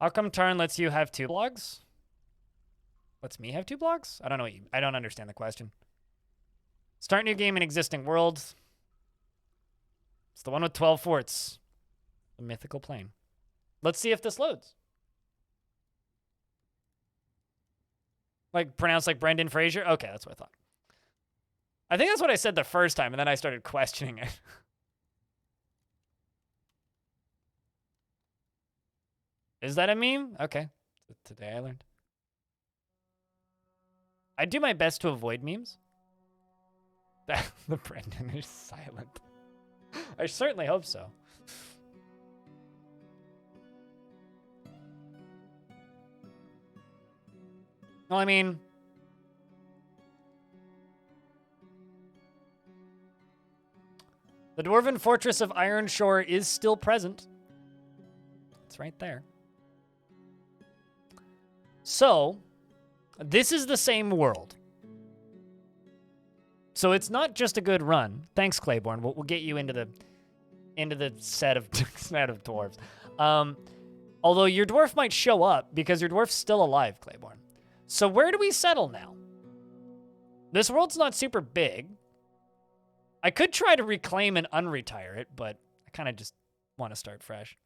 How come Tarn lets you have 2 blogs? Lets me have 2 blogs? I don't know what you... I don't understand the question. Start new game in existing world. It's the one with 12 forts. The mythical plane. Let's see if this loads. Like, pronounced like Brendan Fraser? Okay, that's what I thought. I think that's what I said the first time, and then I started questioning it. Is that a meme? Okay. Today I learned. I do my best to avoid memes. The Brendan is silent. I certainly hope so. Well, I mean... the Dwarven Fortress of Ironshore is still present. It's right there. So, this is the same world. So it's not just a good run. Thanks, Claiborne. We'll get you into the set of set of dwarves. Although your dwarf might show up because your dwarf's still alive, Claiborne. So where do we settle now? This world's not super big. I could try to reclaim and unretire it, but I kind of just want to start fresh.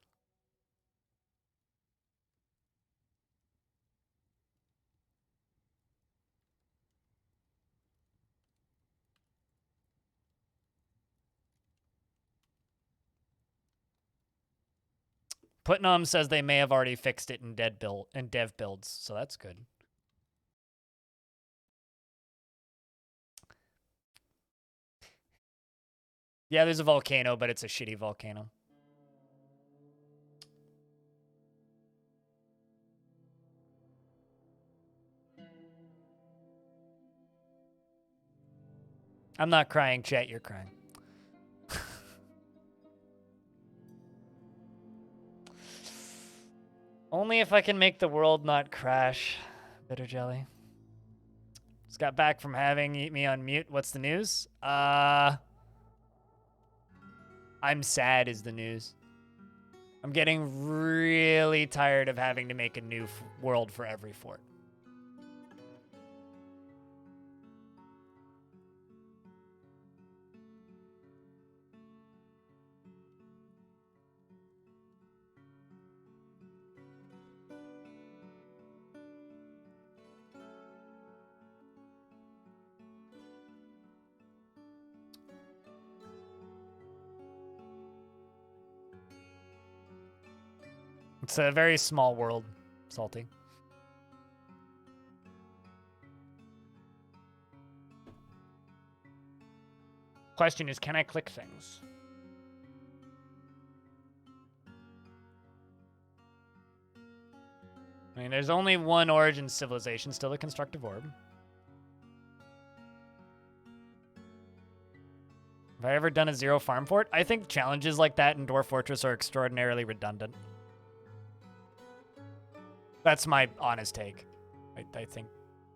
Putnam says they may have already fixed it in dev builds, so that's good. Yeah, there's a volcano, but it's a shitty volcano. I'm not crying, chat, you're crying. Only if I can make the world not crash. Bitter jelly. Just got back from having me on mute. What's the news? I'm sad is the news. I'm getting really tired of having to make a new world for every fort. It's a very small world, Salty. Question is, can I click things? I mean, there's only one origin civilization, still the Constructive Orb. Have I ever done a 0 farm fort? I think challenges like that in Dwarf Fortress are extraordinarily redundant. That's my honest take. I think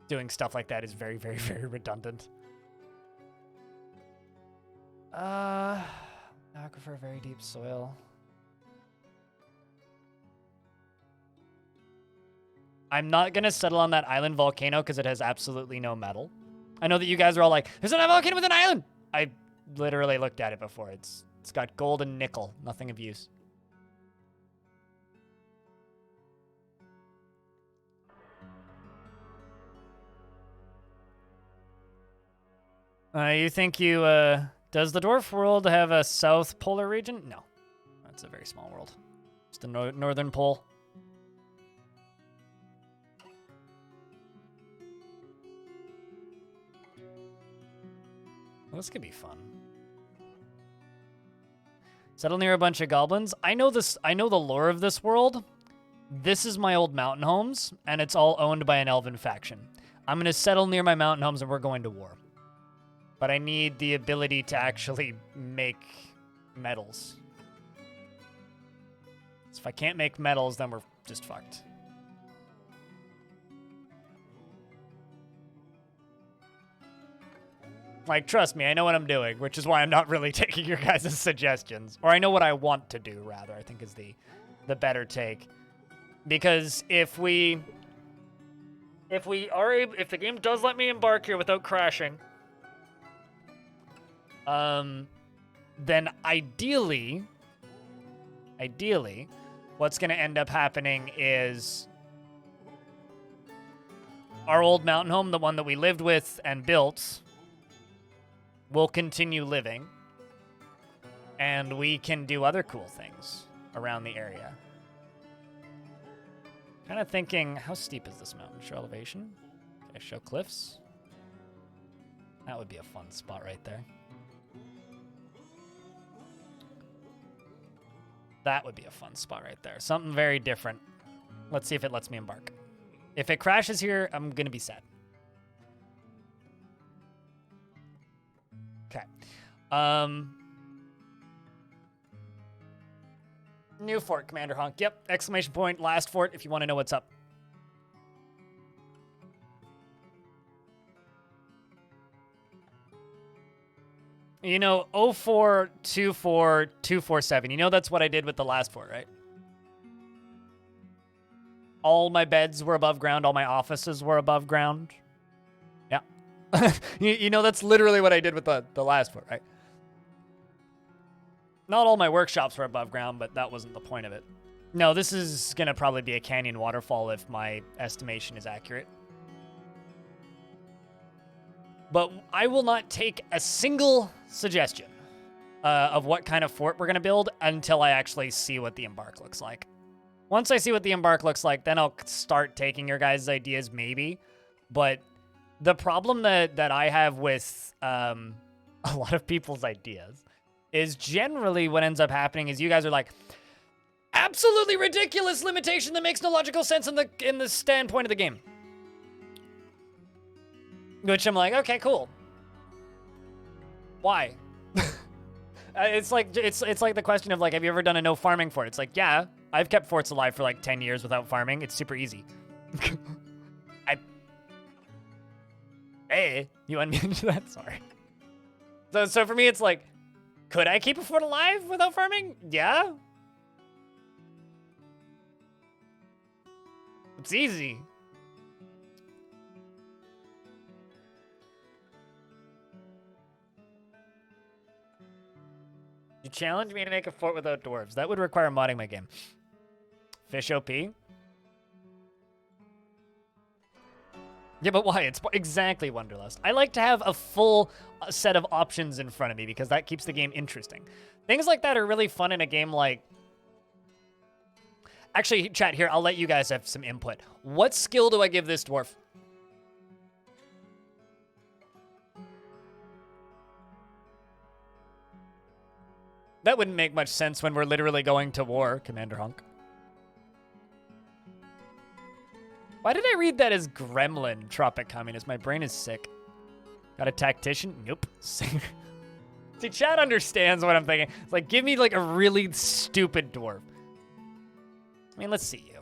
doing stuff like that is very, very, very redundant. Aquifer, very deep soil. I'm not going to settle on that island volcano because it has absolutely no metal. I know that you guys are all like, there's a volcano with an island! I literally looked at it before. It's got gold and nickel. Nothing of use. You think you, does the dwarf world have a south polar region? No. That's a very small world. It's the northern pole. Well, this could be fun. Settle near a bunch of goblins. I know this. I know the lore of this world. This is my old mountain homes, and it's all owned by an elven faction. I'm going to settle near my mountain homes, and we're going to war. But I need the ability to actually make metals. So if I can't make metals, then we're just fucked. Like, trust me, I know what I'm doing, which is why I'm not really taking your guys' suggestions. Or I know what I want to do, rather, I think is the better take. Because if the game does let me embark here without crashing, then ideally, what's going to end up happening is our old mountain home, the one that we lived with and built, will continue living, and we can do other cool things around the area. Kind of thinking, how steep is this mountain? Show elevation. Okay, show cliffs. That would be a fun spot right there. That would be a fun spot right there. Something very different. Let's see if it lets me embark. If it crashes here, I'm going to be sad. Okay. New fort, Commander Honk. Yep, exclamation point, last fort if you want to know what's up. You know, 0424247. You know that's what I did with the last fort, right? All my beds were above ground. All my offices were above ground. Yeah. you know that's literally what I did with the last fort, right? Not all my workshops were above ground, but that wasn't the point of it. No, this is going to probably be a canyon waterfall if my estimation is accurate. But I will not take a single suggestion of what kind of fort we're going to build until I actually see what the Embark looks like. Once I see what the Embark looks like, then I'll start taking your guys' ideas, maybe. But the problem that I have with a lot of people's ideas is generally what ends up happening is you guys are like, absolutely ridiculous limitation that makes no logical sense in the standpoint of the game. Which I'm like, okay, cool. Why? It's like the question of like, have you ever done a no farming fort? It's like, yeah, I've kept forts alive for like 10 years without farming. It's super easy. Hey, you unmuted that? Sorry. So for me, it's like, could I keep a fort alive without farming? Yeah. It's easy. You challenge me to make a fort without dwarves. That would require modding my game. Fish OP? Yeah, but why? It's exactly Wanderlust. I like to have a full set of options in front of me because that keeps the game interesting. Things like that are really fun in a game like... Actually, chat here, I'll let you guys have some input. What skill do I give this dwarf? That wouldn't make much sense when we're literally going to war, Commander Hunk. Why did I read that as Gremlin Tropic Communist? My brain is sick. Got a tactician? Nope. See, chat understands what I'm thinking. It's like, give me like a really stupid dwarf. I mean, let's see you.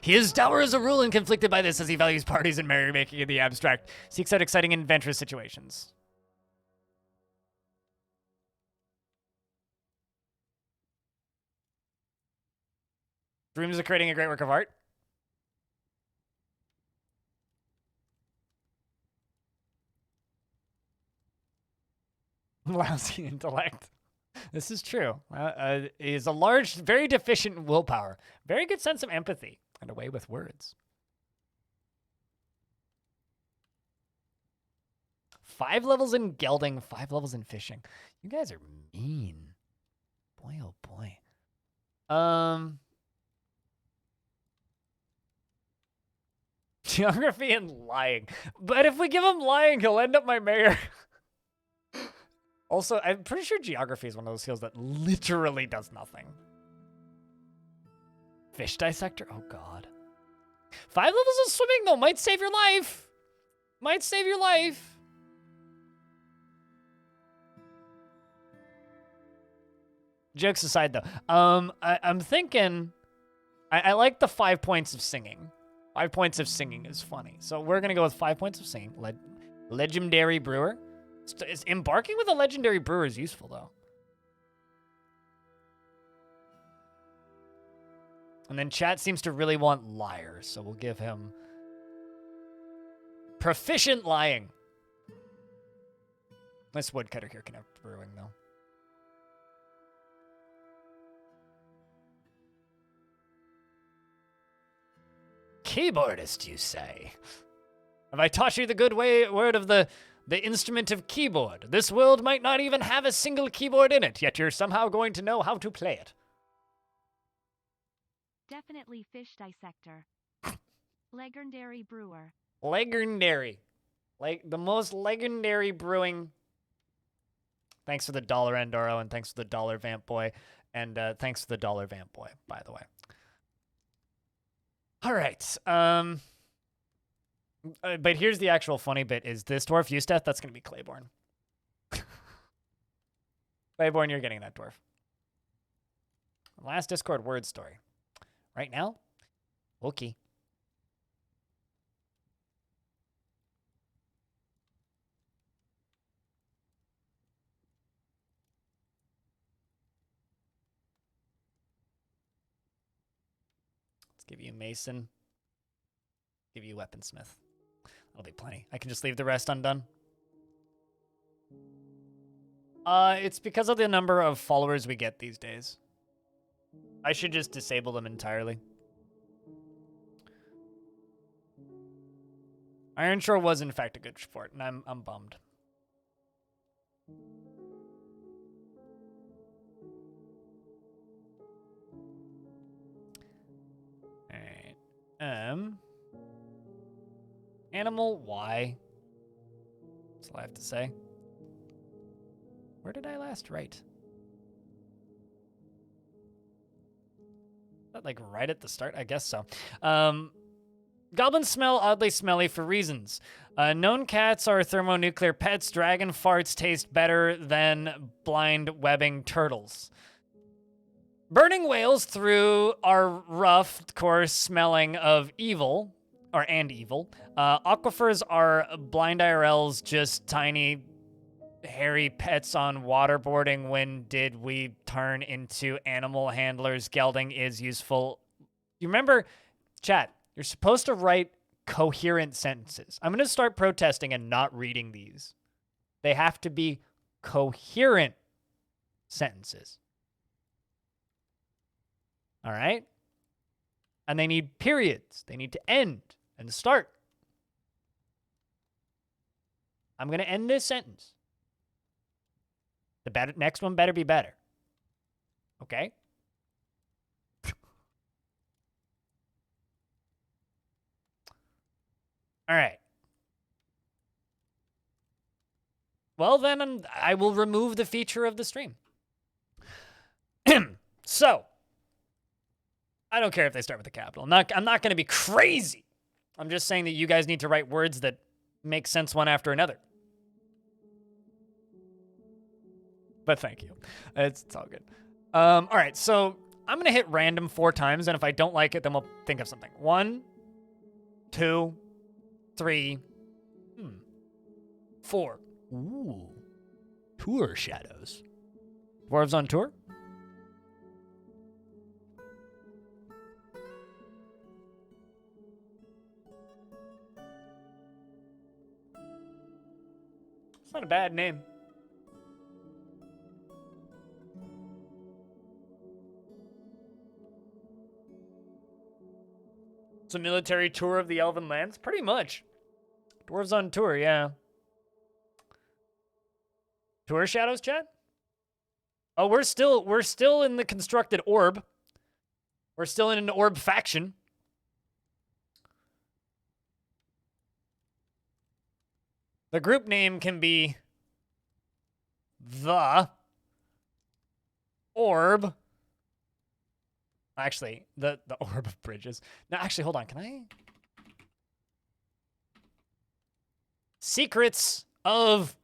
His tower is a rule and conflicted by this as he values parties and merrymaking in the abstract. Seeks out exciting and adventurous situations. Dreams of creating a great work of art. Lousy intellect. This is true. Is a large, very deficient willpower. Very good sense of empathy. And a way with words. 5 levels in gelding, 5 levels in fishing. You guys are mean. Boy, oh boy. Geography and lying. But if we give him lying, he'll end up my mayor. Also, I'm pretty sure geography is one of those skills that literally does nothing. Fish dissector? Oh, God. 5 levels of swimming, though, might save your life. Might save your life. Jokes aside, though. I'm thinking... I like the 5 points of singing. 5 points of singing is funny. So we're going to go with 5 points of singing. Legendary brewer. Is embarking with a legendary brewer is useful, though. And then chat seems to really want liar, so we'll give him proficient lying. This woodcutter here can have brewing, though. Keyboardist, you say? Have I taught you the good word of the instrument of keyboard? This world might not even have a single keyboard in it, yet you're somehow going to know how to play it. Definitely fish dissector. Legendary brewer. Legendary. Like the most legendary brewing. Thanks for the $1 Endoro, and thanks for the $1 Vamp Boy. And thanks for the $1 Vamp Boy, by the way. All right. But here's the actual funny bit: is this dwarf Eustath? That's gonna be Claiborne. Claiborne, you're getting that dwarf. Last Discord word story. Right now, okay. Let's give you Mason. Give you Weaponsmith. That'll be plenty. I can just leave the rest undone. It's because of the number of followers we get these days. I should just disable them entirely. Ironshore was in fact a good fort, and I'm bummed. Alright. Animal Y. That's all I have to say. Where did I last write? Is that like right at the start? I guess so. Goblins smell oddly smelly for reasons. Known cats are thermonuclear pets. Dragon farts taste better than blind webbing turtles. Burning whales through are rough, coarse smelling of evil, and evil. Aquifers are blind IRLs, just tiny, hairy pets on waterboarding. When did we turn into animal handlers? Gelding is useful. You remember, chat, you're supposed to write coherent sentences. I'm going to start protesting and not reading these. They have to be coherent sentences. All right? And they need periods. They need to end and start. I'm going to end this sentence. The next one better be better. Okay? All right. Well, then I will remove the feature of the stream. So, I don't care if they start with a capital. I'm not going to be crazy. I'm just saying that you guys need to write words that make sense one after another. But thank you. It's all good. All right, so I'm going to hit random 4 times, and if I don't like it, then we'll think of something. 1, 2, 3, 4. Ooh. Tourshadows. Dwarves on tour? It's not a bad name. It's a military tour of the Elven lands? Pretty much. Dwarves on tour, yeah. Tourshadows, chat? Oh, we're still in the Constructed Orb. We're still in an Orb faction. The group name can be The Orb. Actually, the Orb of Bridges. No, actually, hold on. Can I? Secrets of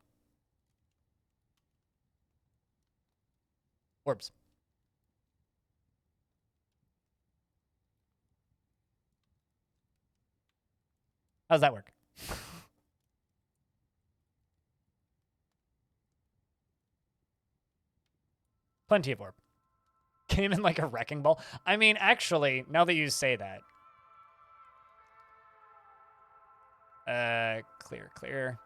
Orbs. How's that work? Plenty of orb. Came in like a wrecking ball. I mean, actually, now that you say that. Clear.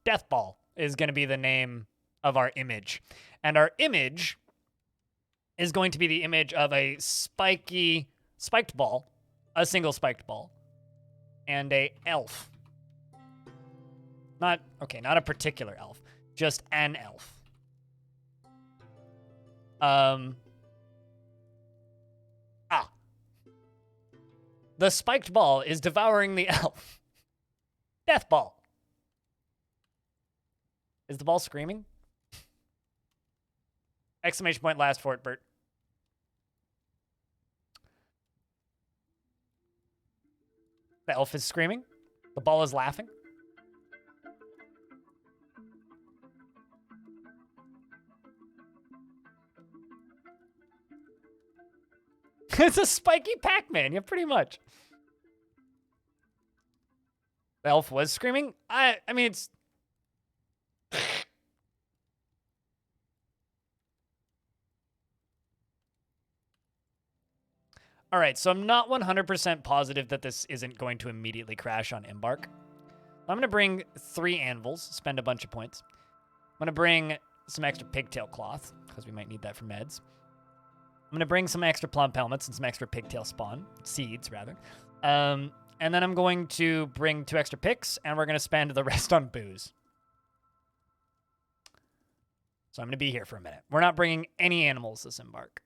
Death Ball is going to be the name of our image. And our image is going to be the image of a spiked ball, a single spiked ball, and a elf. Not a particular elf, just an elf. The spiked ball is devouring the elf. Death Ball. Is the ball screaming? Exclamation point last for it, Bert. The elf is screaming. The ball is laughing. It's a spiky Pac-Man, yeah, pretty much. The elf was screaming? I mean, it's... All right, so I'm not 100% positive that this isn't going to immediately crash on Embark. I'm going to bring 3 anvils, spend a bunch of points. I'm going to bring some extra pigtail cloth, because we might need that for meds. I'm going to bring some extra plump helmets and some extra pigtail seeds, rather. And then I'm going to bring 2 extra picks, and we're going to spend the rest on booze. So I'm going to be here for a minute. We're not bringing any animals this Embark.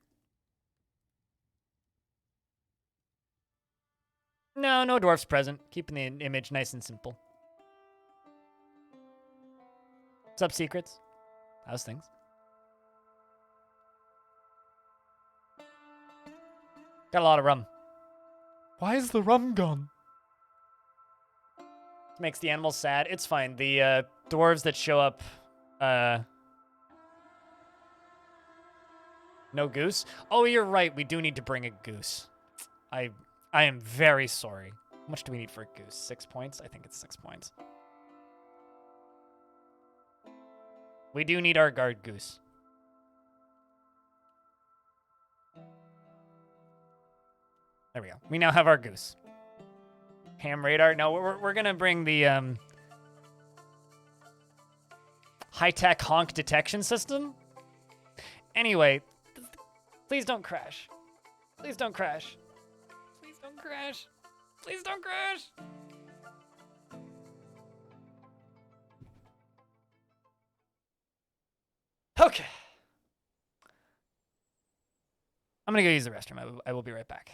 No dwarfs present. Keeping the image nice and simple. What's up, secrets? How's things? Got a lot of rum. Why is the rum gone? Makes the animals sad. It's fine. The dwarves that show up... No goose? Oh, you're right. We do need to bring a goose. I am very sorry. How much do we need for a goose? 6 points? I think it's 6 points. We do need our guard goose. There we go. We now have our goose. Ham radar? No, we're going to bring the high-tech honk detection system. Anyway, please don't crash. Please don't crash. Please don't crash. Please don't crash. Okay. I'm going to go use the restroom. I will be right back.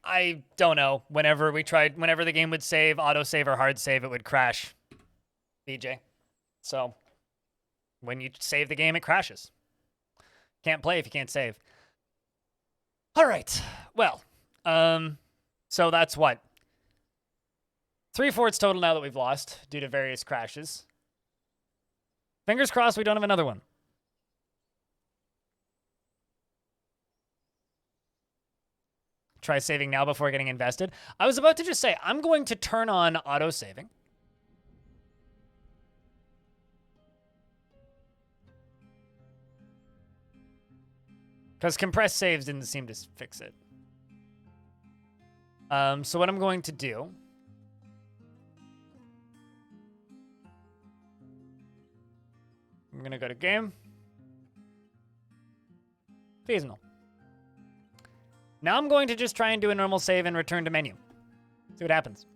I don't know. Whenever the game would save, autosave, or hard save, it would crash. BJ. So, when you save the game, it crashes. Can't play if you can't save. All right. Well, so that's what? 3 forts total now that we've lost due to various crashes. Fingers crossed we don't have another one. Try saving now before getting invested. I was about to just say, I'm going to turn on auto-saving. Because compressed saves didn't seem to fix it. So what I'm going to do... I'm going to go to game. Seasonal. Now I'm going to just try and do a normal save and return to menu. See what happens.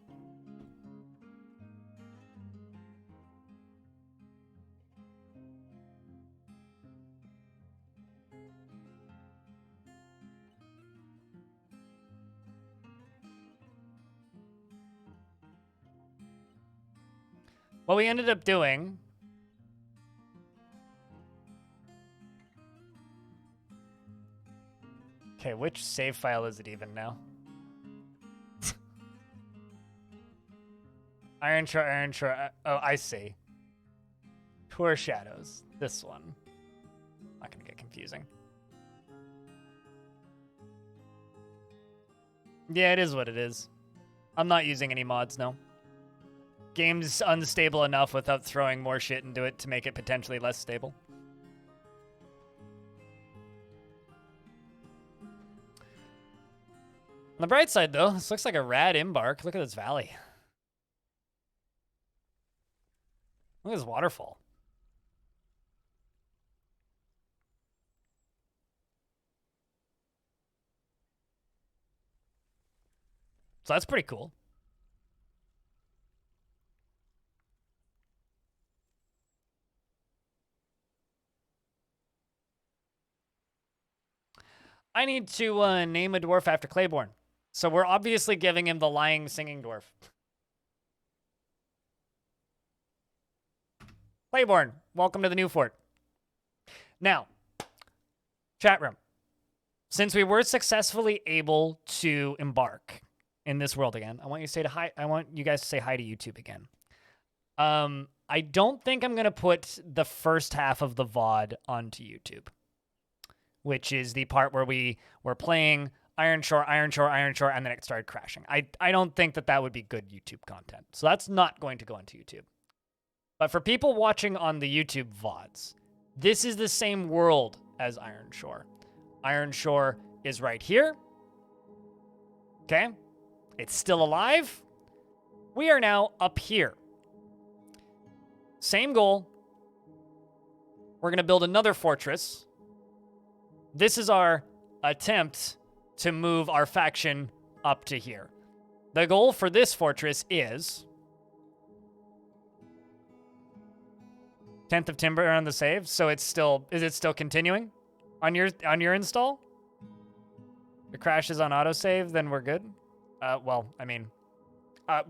What we ended up doing... Okay, which save file is it even now? Iron Shore, oh, I see. Tourshadows, this one. Not gonna get confusing. Yeah, it is what it is. I'm not using any mods, no. Game's unstable enough without throwing more shit into it to make it potentially less stable. On the bright side, though, this looks like a rad embark. Look at this valley. Look at this waterfall. So that's pretty cool. I need to name a dwarf after Claiborne. So we're obviously giving him the lying, singing dwarf. Claiborne, welcome to the new fort. Now, chat room. Since we were successfully able to embark in this world again, I want you to say hi. I want you guys to say hi to YouTube again. I don't think I'm gonna put the first half of the VOD onto YouTube, which is the part where we were playing Iron Shore, and then it started crashing. I don't think that would be good YouTube content. So that's not going to go onto YouTube. But for people watching on the YouTube VODs, this is the same world as Iron Shore. Iron Shore is right here. Okay? It's still alive. We are now up here. Same goal. We're going to build another fortress. This is our attempt to move our faction up to here. The goal for this fortress is 10th of timber on the save, so it's still is it still continuing on your install? It crashes on autosave, then we're good. Well, I mean,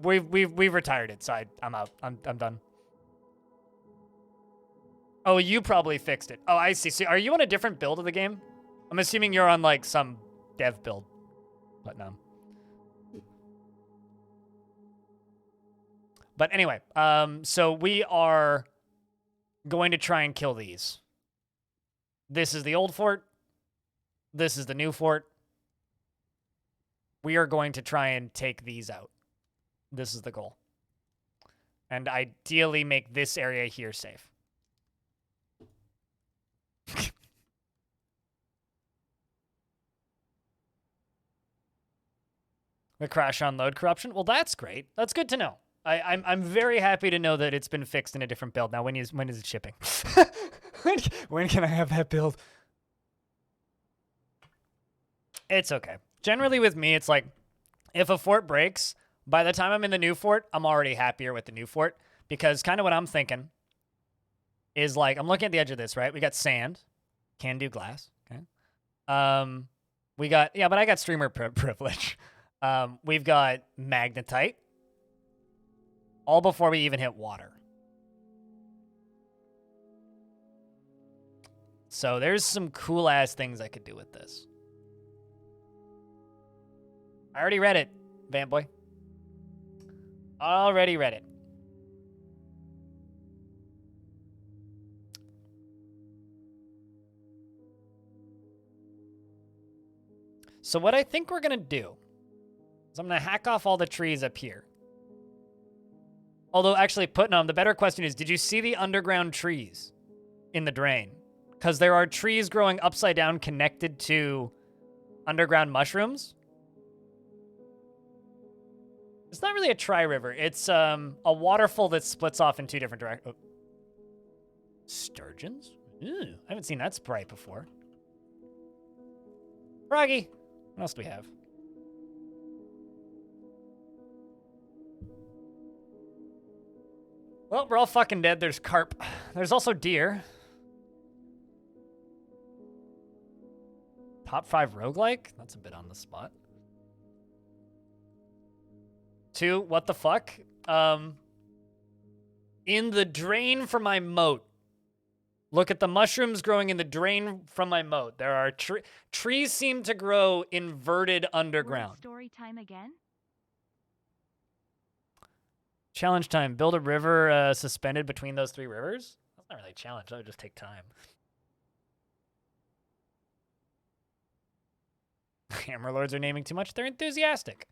we've retired it, so I'm out. I'm done. Oh, you probably fixed it. Oh, I see. So are you on a different build of the game? I'm assuming you're on like some dev build, but no. But anyway, so we are going to try and kill these. This is the old fort. This is the new fort. We are going to try and take these out. This is the goal. And ideally make this area here safe. The crash on load corruption? Well, that's great. That's good to know. I'm very happy to know that it's been fixed in a different build. Now, when is it shipping? when can I have that build? It's okay. Generally with me, it's like, if a fort breaks, by the time I'm in the new fort, I'm already happier with the new fort. Because kind of what I'm thinking is like, I'm looking at the edge of this, right? We got sand. Can do glass. Okay. We got, yeah, but I got streamer privilege. We've got magnetite. All before we even hit water. So there's some cool ass things I could do with this. I already read it, Vamp Boy. Already read it. So what I think we're going to do is I'm going to hack off all the trees up here. Although, actually, the better question is, did you see the underground trees in the drain? Because there are trees growing upside down connected to underground mushrooms. It's not really a tri-river. It's a waterfall that splits off in two different directions. Oh. Sturgeons? Ew, I haven't seen that sprite before. Froggy. What else do we have? Well, we're all fucking dead. There's carp. There's also deer. Top 5 roguelike? That's a bit on the spot. 2, what the fuck? In the drain from my moat. Look at the mushrooms growing in the drain from my moat. There are trees seem to grow inverted underground. Word story time again? Challenge time. Build a river suspended between those 3 rivers? That's not really a challenge. That would just take time. Hammerlords are naming too much. They're enthusiastic.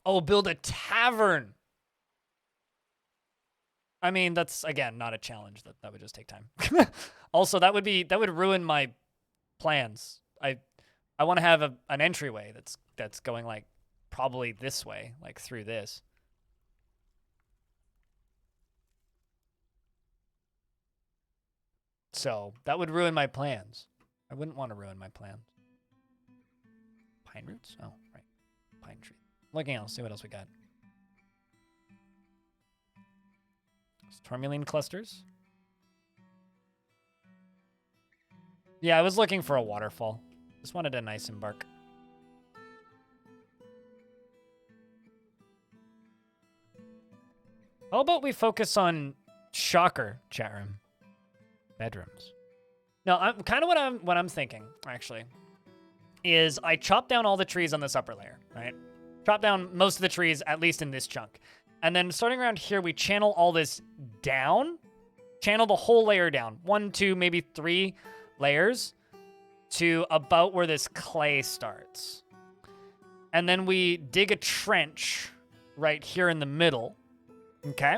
Oh, build a tavern. I mean, that's, again, not a challenge. That would just take time. Also, that would ruin my plans. I want to have an entryway that's going, like, probably this way, like, through this. So, that would ruin my plans. I wouldn't want to ruin my plans. Pine roots? Oh, right. Pine tree. Looking else, see what else we got. Tourmaline clusters. Yeah, I was looking for a waterfall. Just wanted a nice embark. How about we focus on shocker, chat room? Bedrooms. No, I'm kind of what I'm thinking, actually, is I chop down all the trees on this upper layer, right? Chop down most of the trees, at least in this chunk. And then starting around here, we channel all this down. Channel the whole layer down. 1, 2, maybe 3 layers to about where this clay starts. And then we dig a trench right here in the middle. Okay?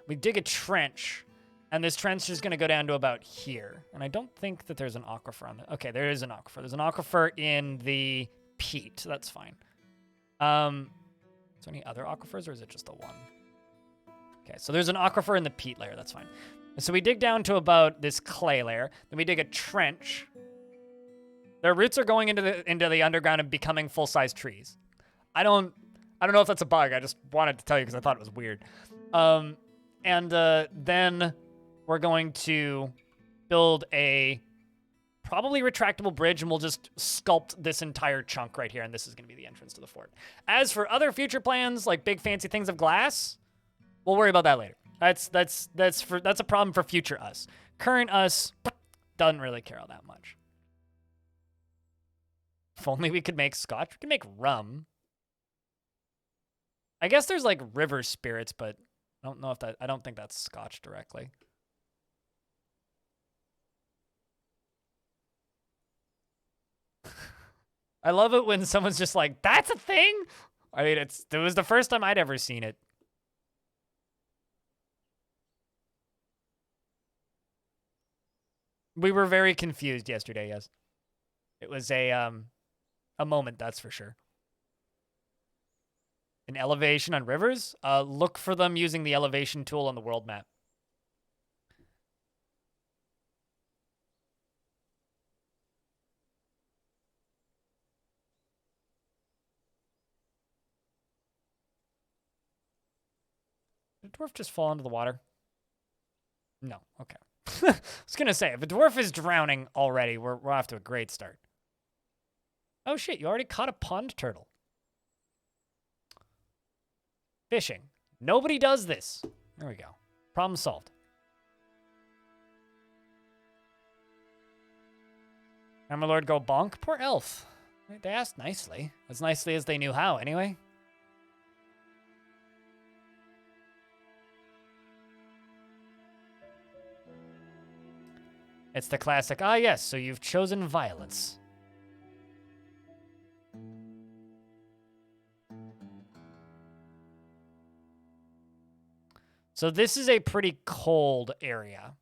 We dig a trench, and this trench is going to go down to about here. And I don't think that there's an aquifer on that. Okay, there is an aquifer. There's an aquifer in the peat. That's fine. Is there any other aquifers, or is it just the one? Okay, so there's an aquifer in the peat layer. That's fine. So we dig down to about this clay layer. Then we dig a trench. Their roots are going into the underground and becoming full-size trees. I don't know if that's a bug. I just wanted to tell you because I thought it was weird. Then we're going to build a probably retractable bridge, and we'll just sculpt this entire chunk right here, and this is going to be the entrance to the fort. As for other future plans, like big fancy things of glass, we'll worry about that later. That's a problem for future us. Current us doesn't really care all that much. If only we could make scotch. We can make rum. I guess there's like river spirits, but I don't think that's scotch directly. I love it when someone's just like, that's a thing? I mean, it was the first time I'd ever seen it. We were very confused yesterday, yes. It was a moment, that's for sure. An elevation on rivers? Look for them using the elevation tool on the world map. Did a dwarf just fall into the water? No, okay. I was gonna say, if a dwarf is drowning already, we're off to a great start. Oh shit, you already caught a pond turtle. Fishing. Nobody does this. There we go. Problem solved. Hammerlord go bonk? Poor elf. They asked nicely. As nicely as they knew how, anyway. It's the classic, ah yes, so you've chosen violence. So this is a pretty cold area,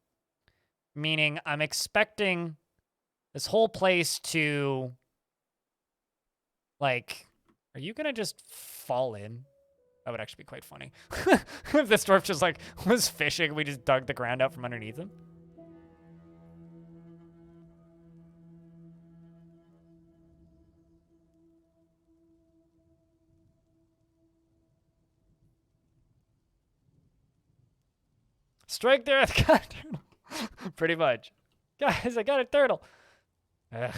meaning I'm expecting this whole place to, like, Are you gonna just fall in? That would actually be quite funny. If this dwarf just like was fishing, we just dug the ground out from underneath him. Strike there, I got a turtle. Pretty much. Guys, I got a turtle. Ugh.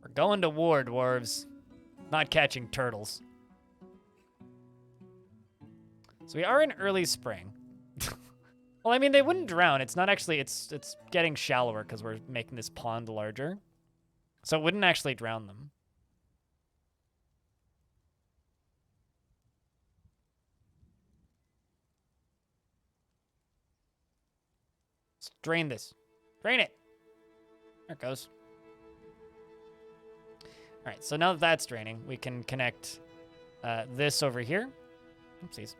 We're going to war, dwarves. Not catching turtles. So we are in early spring. Well, I mean, they wouldn't drown. It's not actually, it's getting shallower because we're making this pond larger. So it wouldn't actually drown them. Let's drain this. Drain it. There it goes. All right, so now that that's draining, we can connect this over here. Oopsies.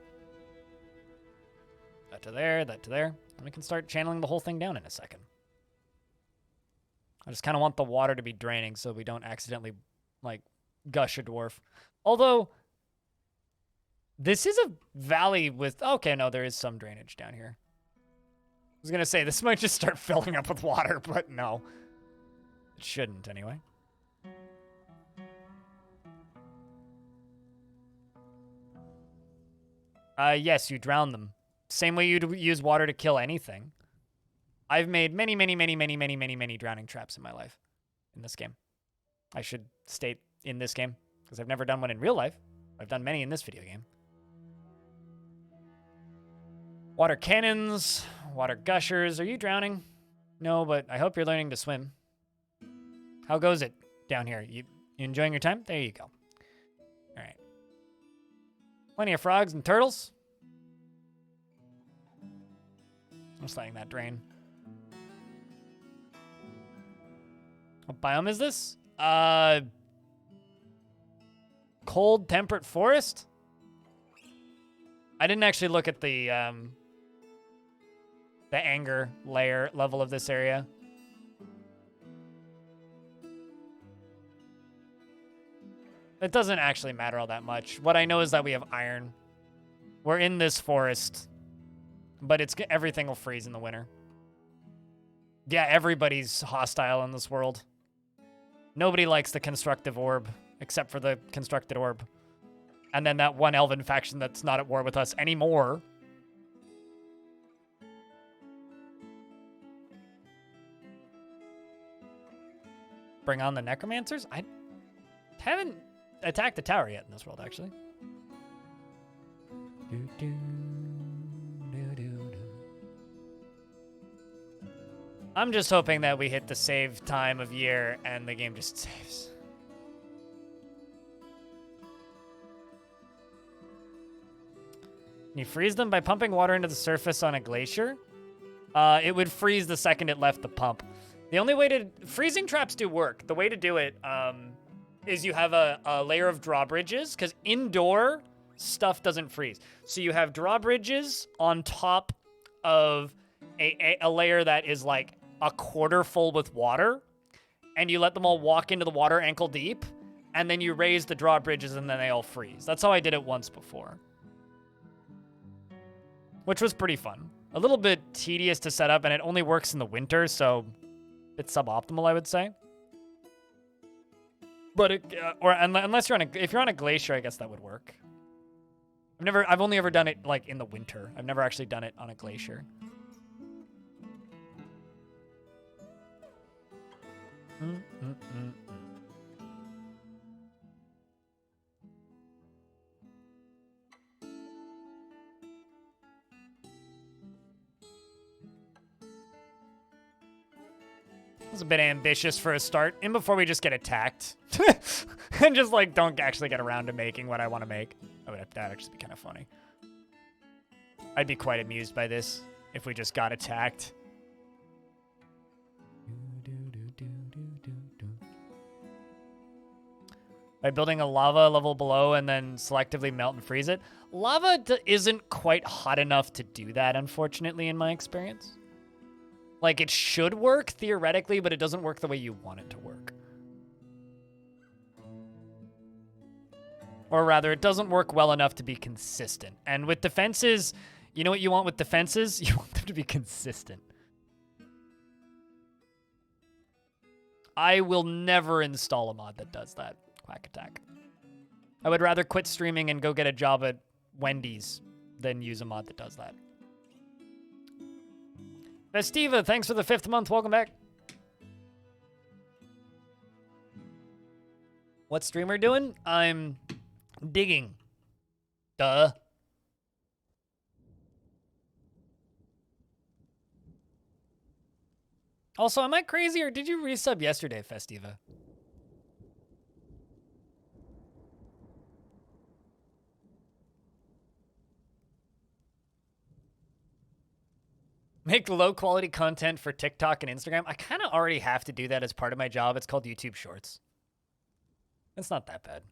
That to there, that to there. And we can start channeling the whole thing down in a second. I just kind of want the water to be draining so we don't accidentally, like, gush a dwarf. Although, this is a valley with... Okay, no, there is some drainage down here. I was going to say, this might just start filling up with water, but no. It shouldn't, anyway. Yes, you drown them. Same way you'd use water to kill anything. I've made many drowning traps in my life in this game. I should state in this game, because I've never done one in real life. I've done many in this video game. Water cannons, water gushers. Are you drowning? No, but I hope you're learning to swim. How goes it down here? You enjoying your time? There you go. All right. Plenty of frogs and turtles. I'm just letting that drain. What biome is this? Cold temperate forest? I didn't actually look at the anger layer level of this area. It doesn't actually matter all that much. What I know is that we have iron. We're in this forest, but everything will freeze in the winter. Yeah, everybody's hostile in this world. Nobody likes the Constructive Orb, except for the Constructed Orb. And then that one elven faction that's not at war with us anymore. Bring on the Necromancers? I haven't attacked the tower yet in this world, actually. I'm just hoping that we hit the save time of year and the game just saves. Can you freeze them by pumping water into the surface on a glacier? It would freeze the second it left the pump. The only way to... Freezing traps do work. The way to do it is you have a layer of drawbridges, because indoor stuff doesn't freeze. So you have drawbridges on top of a layer that is like a quarter full with water, and you let them all walk into the water ankle deep, and then you raise the drawbridges and then they all freeze. That's how I did it once before. Which was pretty fun. A little bit tedious to set up, and it only works in the winter, so it's suboptimal, I would say. But unless you're if you're on a glacier, I guess that would work. I've only ever done it like in the winter. I've never actually done it on a glacier. It's a bit ambitious for a start, and before we just get attacked. And just, like, don't actually get around to making what I want to make. That'd actually be kind of funny. I'd be quite amused by this if we just got attacked. By building a lava level below and then selectively melt and freeze it. Lava isn't quite hot enough to do that, unfortunately, in my experience. Like, it should work, theoretically, but it doesn't work the way you want it to work. Or rather, it doesn't work well enough to be consistent. And with defenses, you know what you want with defenses? You want them to be consistent. I will never install a mod that does that. Quack Attack. I would rather quit streaming and go get a job at Wendy's than use a mod that does that. Festiva, thanks for the 5th month. Welcome back. What streamer doing? I'm digging. Duh. Also, am I crazy or did you resub yesterday, Festiva? Make low-quality content for TikTok and Instagram. I kind of already have to do that as part of my job. It's called YouTube Shorts. It's not that bad.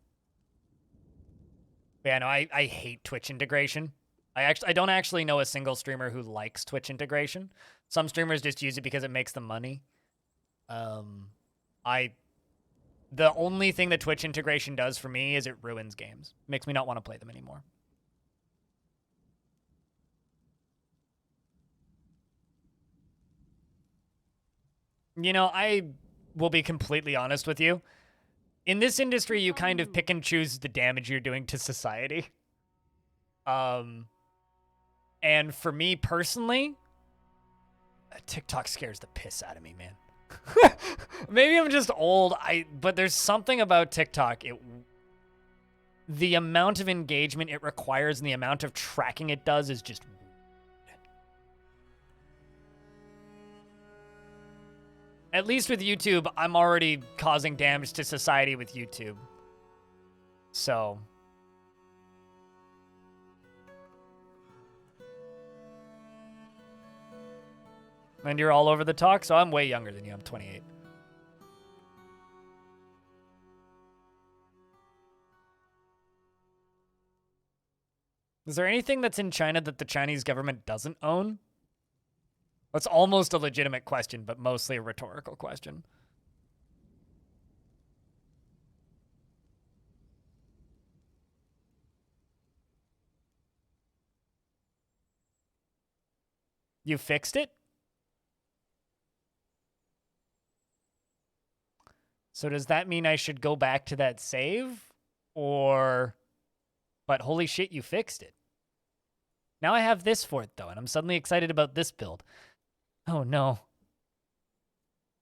But yeah, no, I hate Twitch integration. I don't actually know a single streamer who likes Twitch integration. Some streamers just use it because it makes them money. The only thing that Twitch integration does for me is it ruins games. Makes me not want to play them anymore. You know, I will be completely honest with you. In this industry, you kind of pick and choose the damage you're doing to society. And for me personally, TikTok scares the piss out of me, man. Maybe I'm just old, but there's something about TikTok. The amount of engagement it requires and the amount of tracking it does is just weird. At least with YouTube, I'm already causing damage to society with YouTube. So. And you're all over the talk, so I'm way younger than you. I'm 28. Is there anything that's in China that the Chinese government doesn't own? That's almost a legitimate question, but mostly a rhetorical question. You fixed it? So does that mean I should go back to that save? Or... But holy shit, you fixed it. Now I have this for it, though, and I'm suddenly excited about this build. Oh, no.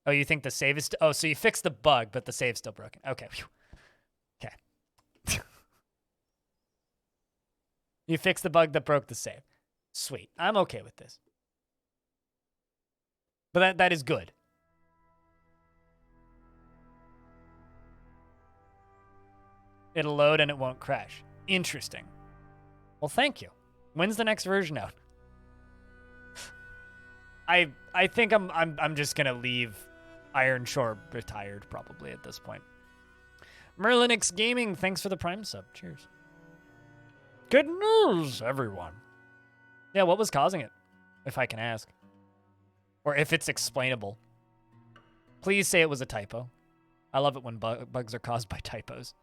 Oh, you think the save is... Oh, so you fixed the bug, but the save's still broken. Okay. Okay. You fixed the bug that broke the save. Sweet. I'm okay with this. But that is good. It'll load and it won't crash. Interesting. Well, thank you. When's the next version out? I think I'm just gonna leave Iron Shore retired probably at this point. Merlinix Gaming, thanks for the Prime sub. Cheers. Good news, everyone. Yeah, what was causing it? If I can ask. Or if it's explainable. Please say it was a typo. I love it when bugs are caused by typos.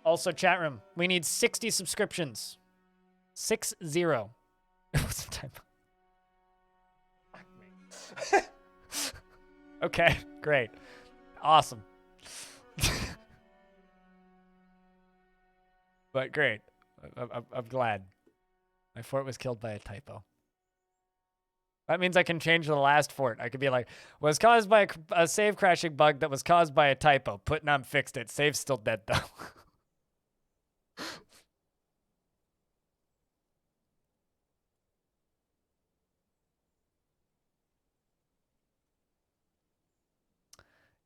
Also, chat room, we need 60 subscriptions. 60. It was a typo. Okay, great. Awesome. But great. I'm glad. My fort was killed by a typo. That means I can change the last fort. I could be like, was caused by a save crashing bug that was caused by a typo. Putnam fixed it. Save's still dead, though.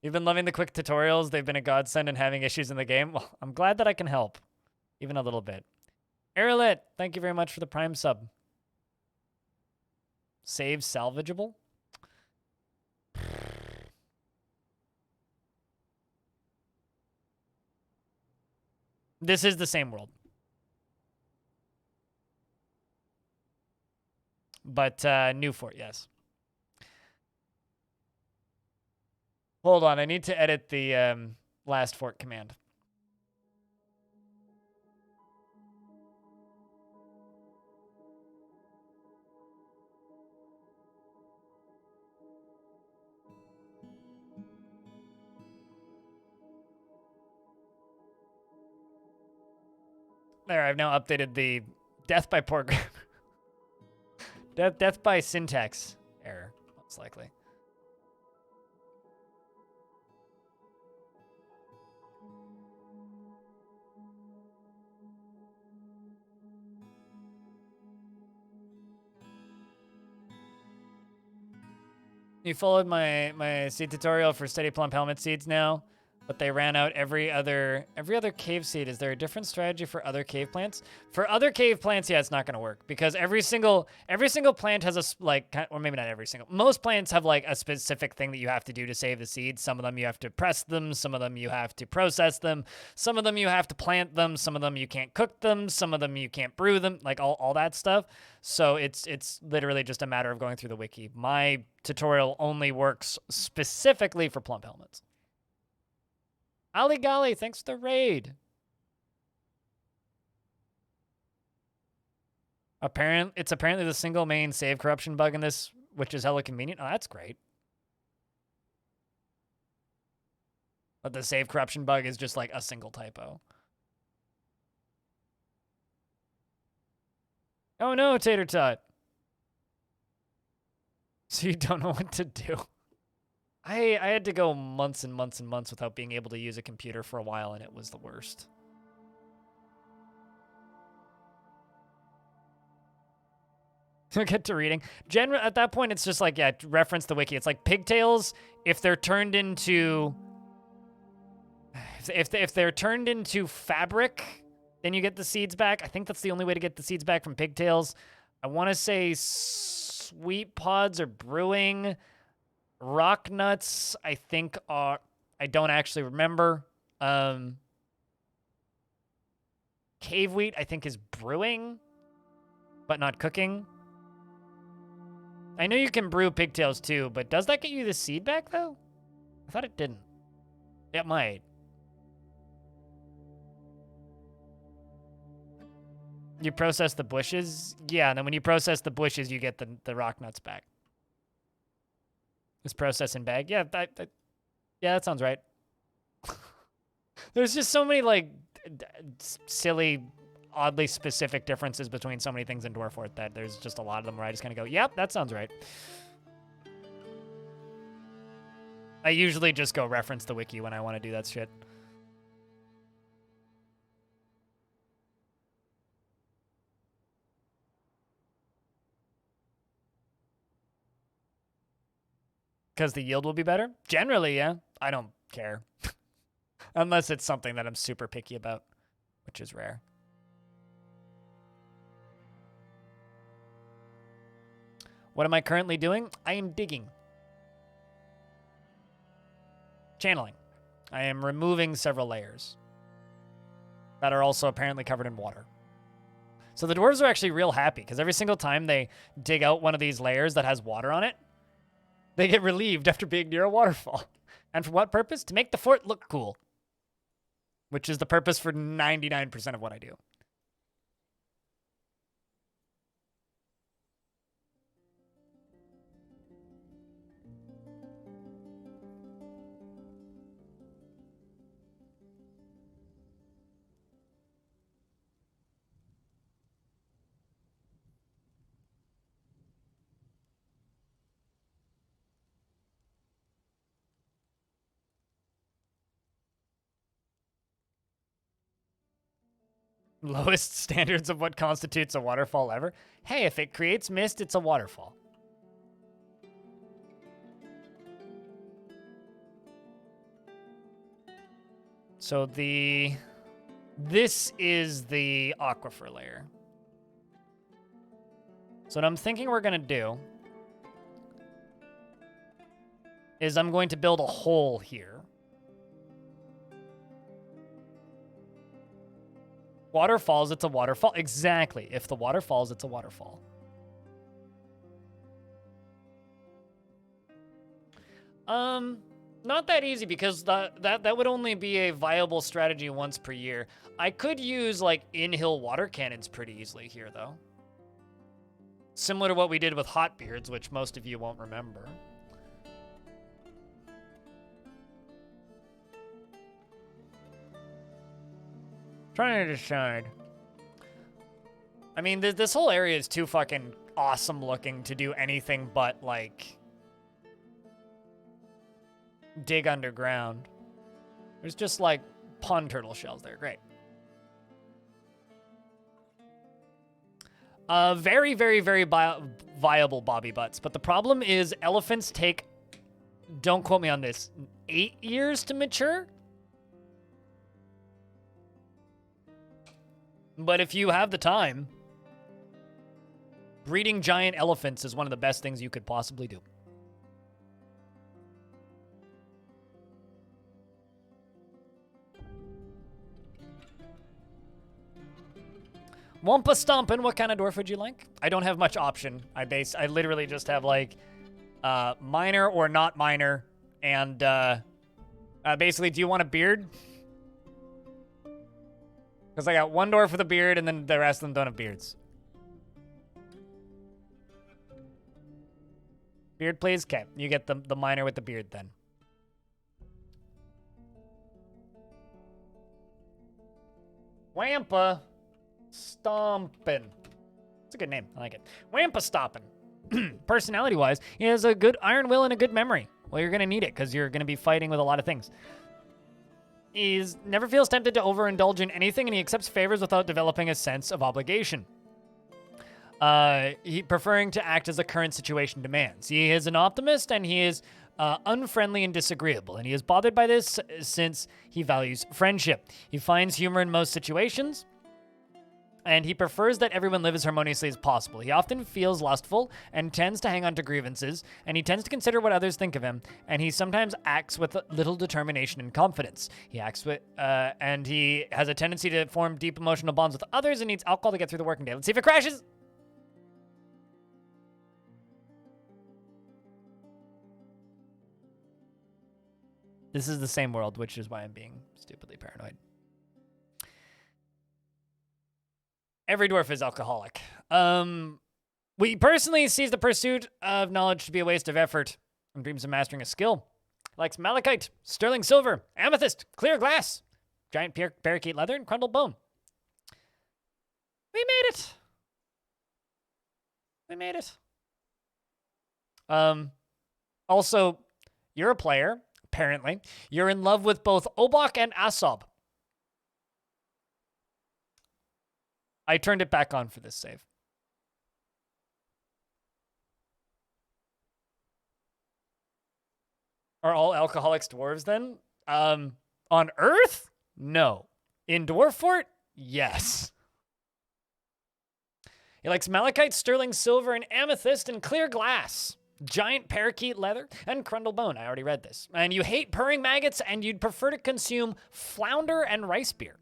You've been loving the quick tutorials. They've been a godsend and having issues in the game. Well, I'm glad that I can help. Even a little bit. Arilet, thank you very much for the Prime sub. Save salvageable? This is the same world. But new fort, yes. Hold on, I need to edit the last fort command. There, I've now updated the death by poor grammar. death by syntax error, most likely. You followed my seed tutorial for steady plump helmet seeds now, but they ran out every other cave seed. Is there a different strategy for other cave plants? For other cave plants, yeah, it's not going to work because every single plant has or maybe not every single. Most plants have like a specific thing that you have to do to save the seeds. Some of them you have to press them, some of them you have to process them, some of them you have to plant them, some of them you can't cook them, some of them you can't brew them, like all that stuff. So it's literally just a matter of going through the wiki. My tutorial only works specifically for plump helmets. Ali Golly, thanks for the raid. It's apparently the single main save corruption bug in this, which is hella convenient. Oh, that's great. But the save corruption bug is just like a single typo. Oh no, Tater Tot. So you don't know what to do. I had to go months and months and months without being able to use a computer for a while, and it was the worst. Get to reading. At that point, it's just like, yeah, reference the wiki. It's like pigtails, if they're turned into... If they're turned into fabric, then you get the seeds back. I think that's the only way to get the seeds back from pigtails. I want to say sweet pods are brewing. Rock nuts, I think are... I don't actually remember. Cave wheat, I think, is brewing, but not cooking. I know you can brew pigtails too, but does that get you the seed back, though? I thought it didn't. It might. You process the bushes? Yeah, and then when you process the bushes, you get the rock nuts back. Is process in bag? Yeah, yeah, that sounds right. There's just so many, like, silly, oddly specific differences between so many things in Dwarf Fort that there's just a lot of them where I just kind of go, yep, that sounds right. I usually just go reference the wiki when I want to do that shit. Because the yield will be better? Generally, yeah. I don't care. Unless it's something that I'm super picky about, which is rare. What am I currently doing? I am digging. Channeling. I am removing several layers that are also apparently covered in water. So the dwarves are actually real happy because every single time they dig out one of these layers that has water on it, they get relieved after being near a waterfall. And for what purpose? To make the fort look cool. Which is the purpose for 99% of what I do. Lowest standards of what constitutes a waterfall ever. Hey, if it creates mist, it's a waterfall. So this is the aquifer layer. So what I'm thinking we're gonna do is I'm going to build a hole here. Water falls, it's a waterfall. Exactly. If the water falls, it's a waterfall. Not that easy because that would only be a viable strategy once per year. I could use like in-hill water cannons pretty easily here though. Similar to what we did with Hotbeards, which most of you won't remember. Trying to decide. I mean, this whole area is too fucking awesome looking to do anything but, like, dig underground. There's just, like, pond turtle shells there. Great. Very, very, very viable Bobby Butts. But the problem is elephants take, don't quote me on this, 8 years to mature? But if you have the time, breeding giant elephants is one of the best things you could possibly do. Wampa Stompin', what kind of dwarf would you like? I don't have much option. I literally just have like minor or not minor, and basically, do you want a beard? Because I got one dwarf with a beard, and then the rest of them don't have beards. Beard, please? Okay, you get the minor with the beard, then. Wampa Stompin'. It's a good name. I like it. Wampa Stompin'. Personality-wise, he has a good iron will and a good memory. Well, you're going to need it, because you're going to be fighting with a lot of things. He never feels tempted to overindulge in anything, and he accepts favors without developing a sense of obligation. He preferring to act as the current situation demands. He is an optimist, and he is unfriendly and disagreeable, and he is bothered by this since he values friendship. He finds humor in most situations, and he prefers that everyone live as harmoniously as possible. He often feels lustful and tends to hang on to grievances, and he tends to consider what others think of him, and he sometimes acts with little determination and confidence. He acts with, and he has a tendency to form deep emotional bonds with others and needs alcohol to get through the working day. Let's see if it crashes. This is the same world, which is why I'm being stupidly paranoid. Every dwarf is alcoholic. We personally sees the pursuit of knowledge to be a waste of effort and dreams of mastering a skill. Likes malachite, sterling silver, amethyst, clear glass, giant parakeet leather, and crundled bone. We made it. We made it. Also, you're a player, apparently. You're in love with both Obok and Asob. I turned it back on for this save. Are all alcoholics dwarves then? On Earth? No. In Dwarf Fort? Yes. He likes malachite, sterling silver, and amethyst, and clear glass. Giant parakeet leather, and crundle bone. I already read this. And you hate purring maggots, and you'd prefer to consume flounder and rice beer.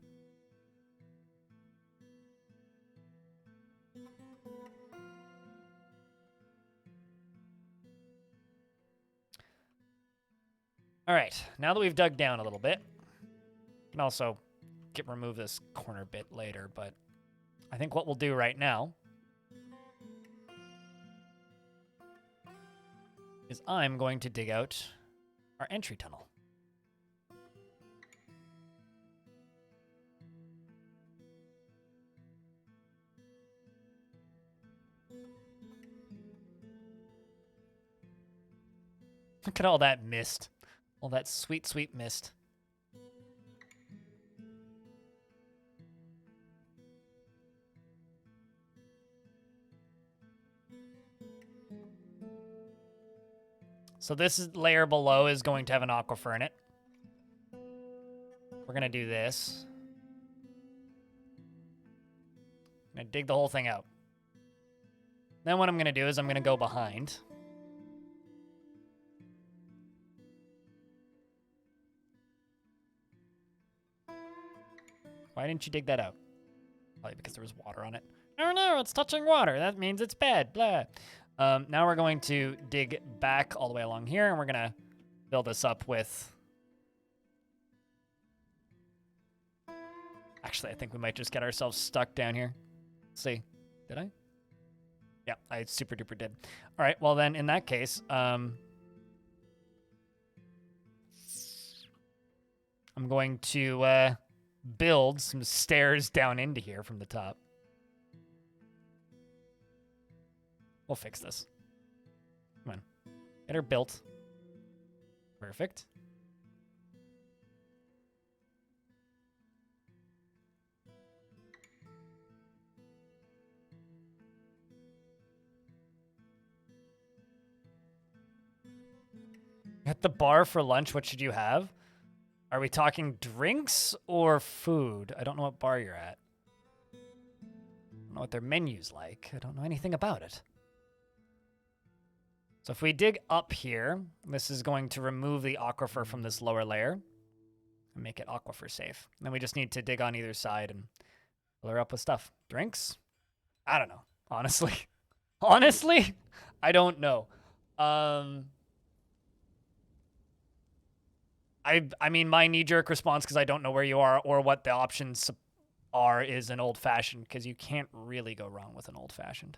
All right, now that we've dug down a little bit, we can also remove this corner bit later, but I think what we'll do right now is I'm going to dig out our entry tunnel. Look at all that mist. All that sweet, sweet mist. So this layer below is going to have an aquifer in it. We're going to do this. I'm going to dig the whole thing out. Then what I'm going to do is I'm going to go behind. Why didn't you dig that out? Probably because there was water on it. Oh no, it's touching water. That means it's bad. Blah. Now we're going to dig back all the way along here, and we're going to build this up with... Actually, I think we might just get ourselves stuck down here. Let's see. Did I? Yeah, I super duper did. All right, well then, in that case, I'm going to build some stairs down into here from the top. We'll fix this. Come on. Get her built. Perfect. At the bar for lunch, what should you have? Are we talking drinks or food? I don't know what bar you're at. I don't know what their menu's like. I don't know anything about it. So if we dig up here, this is going to remove the aquifer from this lower layer and make it aquifer safe. And then we just need to dig on either side and fill her up with stuff. Drinks? I don't know, honestly. Honestly, I don't know. I mean, my knee-jerk response, because I don't know where you are or what the options are, is an old-fashioned, because you can't really go wrong with an old-fashioned.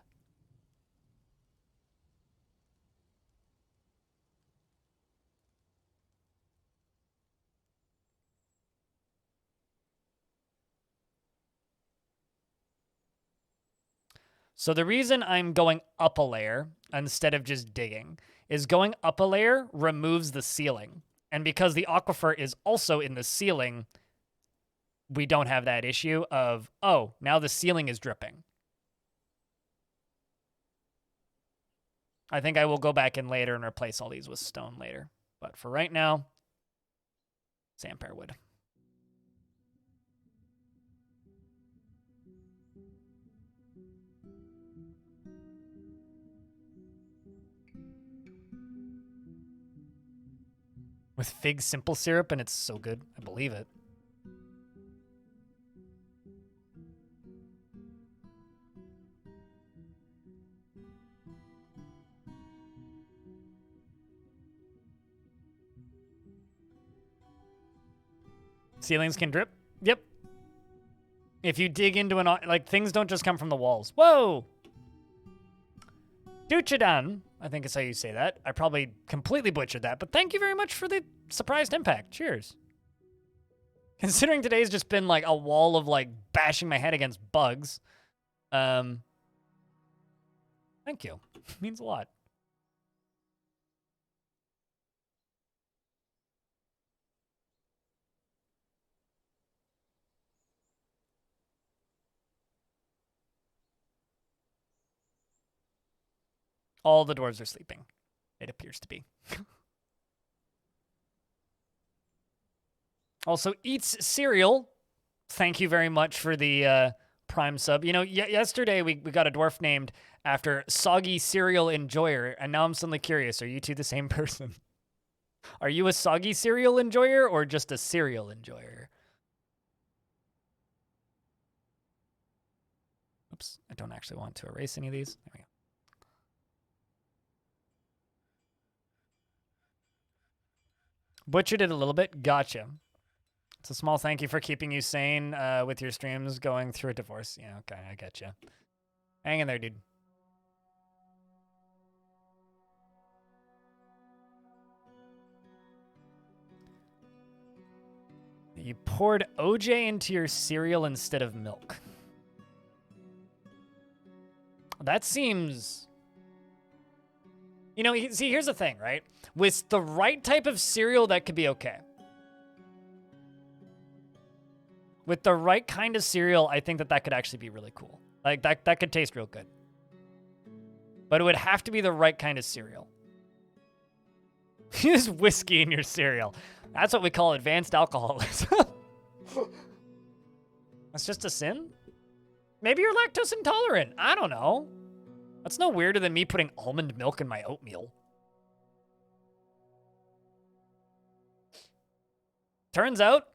So the reason I'm going up a layer instead of just digging is going up a layer removes the ceiling. And because the aquifer is also in the ceiling, we don't have that issue of, oh, now the ceiling is dripping. I think I will go back in later and replace all these with stone later. But for right now, sandpear wood. With fig simple syrup, and it's so good. I believe it. Ceilings can drip? Yep. If you dig into an... Like, things don't just come from the walls. Whoa! Duchadan, I think is how you say that. I probably completely butchered that, but thank you very much for the surprised impact. Cheers. Considering today's just been like a wall of like bashing my head against bugs. Thank you. Means a lot. All the dwarves are sleeping. It appears to be. Also, eats cereal. Thank you very much for the Prime sub. You know, yesterday we got a dwarf named after Soggy Cereal Enjoyer, and now I'm suddenly curious. Are you two the same person? Are you a Soggy Cereal Enjoyer or just a cereal enjoyer? Oops, I don't actually want to erase any of these. There we go. Butchered it a little bit. Gotcha. It's a small thank you for keeping you sane with your streams going through a divorce. Yeah, okay, I get you. Hang in there, dude. You poured OJ into your cereal instead of milk. That seems... You know, see, here's the thing, right? With the right type of cereal, that could be okay. With the right kind of cereal, I think that could actually be really cool. Like, that could taste real good. But it would have to be the right kind of cereal. Use whiskey in your cereal. That's what we call advanced alcoholism. That's just a sin? Maybe you're lactose intolerant. I don't know. That's no weirder than me putting almond milk in my oatmeal. Turns out,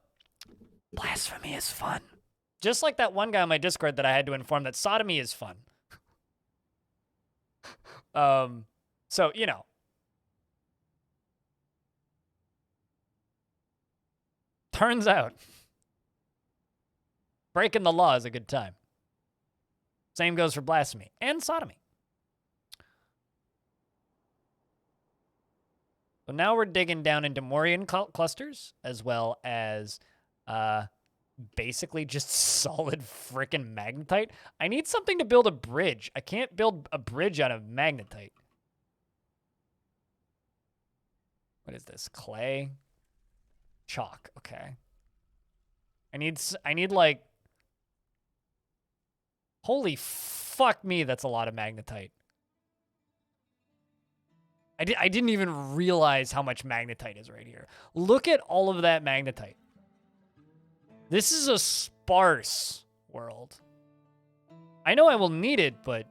blasphemy is fun. Just like that one guy on my Discord that I had to inform that sodomy is fun. So, you know. Turns out, breaking the law is a good time. Same goes for blasphemy and sodomy. So now we're digging down into Morian clusters, as well as basically just solid frickin' magnetite. I need something to build a bridge. I can't build a bridge out of magnetite. What is this? Clay? Chalk. Okay. I need like... Holy fuck me, that's a lot of magnetite. I didn't even realize how much magnetite is right here. Look at all of that magnetite. This is a sparse world. I know I will need it, but...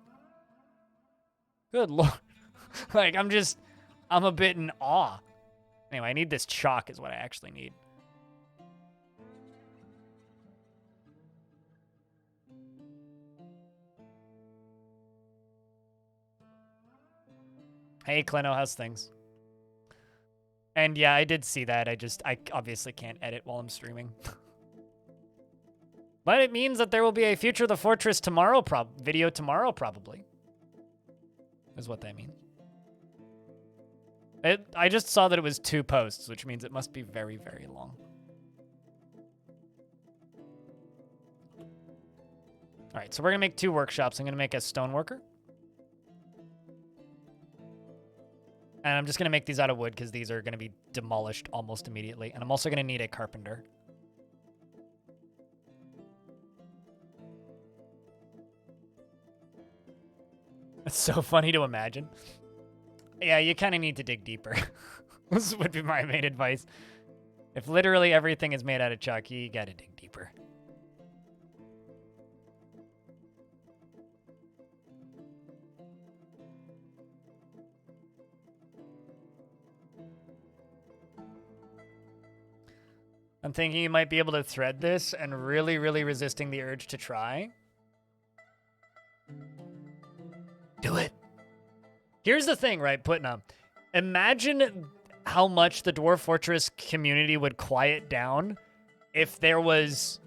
Good lord. Like, I'm a bit in awe. Anyway, I need this chalk is what I actually need. Hey, Kleno, how's things? And yeah, I did see that. I obviously can't edit while I'm streaming. But it means that there will be a Future of the Fortress tomorrow video tomorrow, probably. Is what that means. I just saw that it was 2 posts, which means it must be very, very long. All right, so we're going to make 2 workshops. I'm going to make a stoneworker. And I'm just going to make these out of wood because these are going to be demolished almost immediately. And I'm also going to need a carpenter. It's so funny to imagine. Yeah, you kind of need to dig deeper. This would be my main advice. If literally everything is made out of chalk, you got to dig deeper. I'm thinking you might be able to thread this and really, really resisting the urge to try. Do it. Here's the thing, right, Putnam? Imagine how much the Dwarf Fortress community would quiet down if there was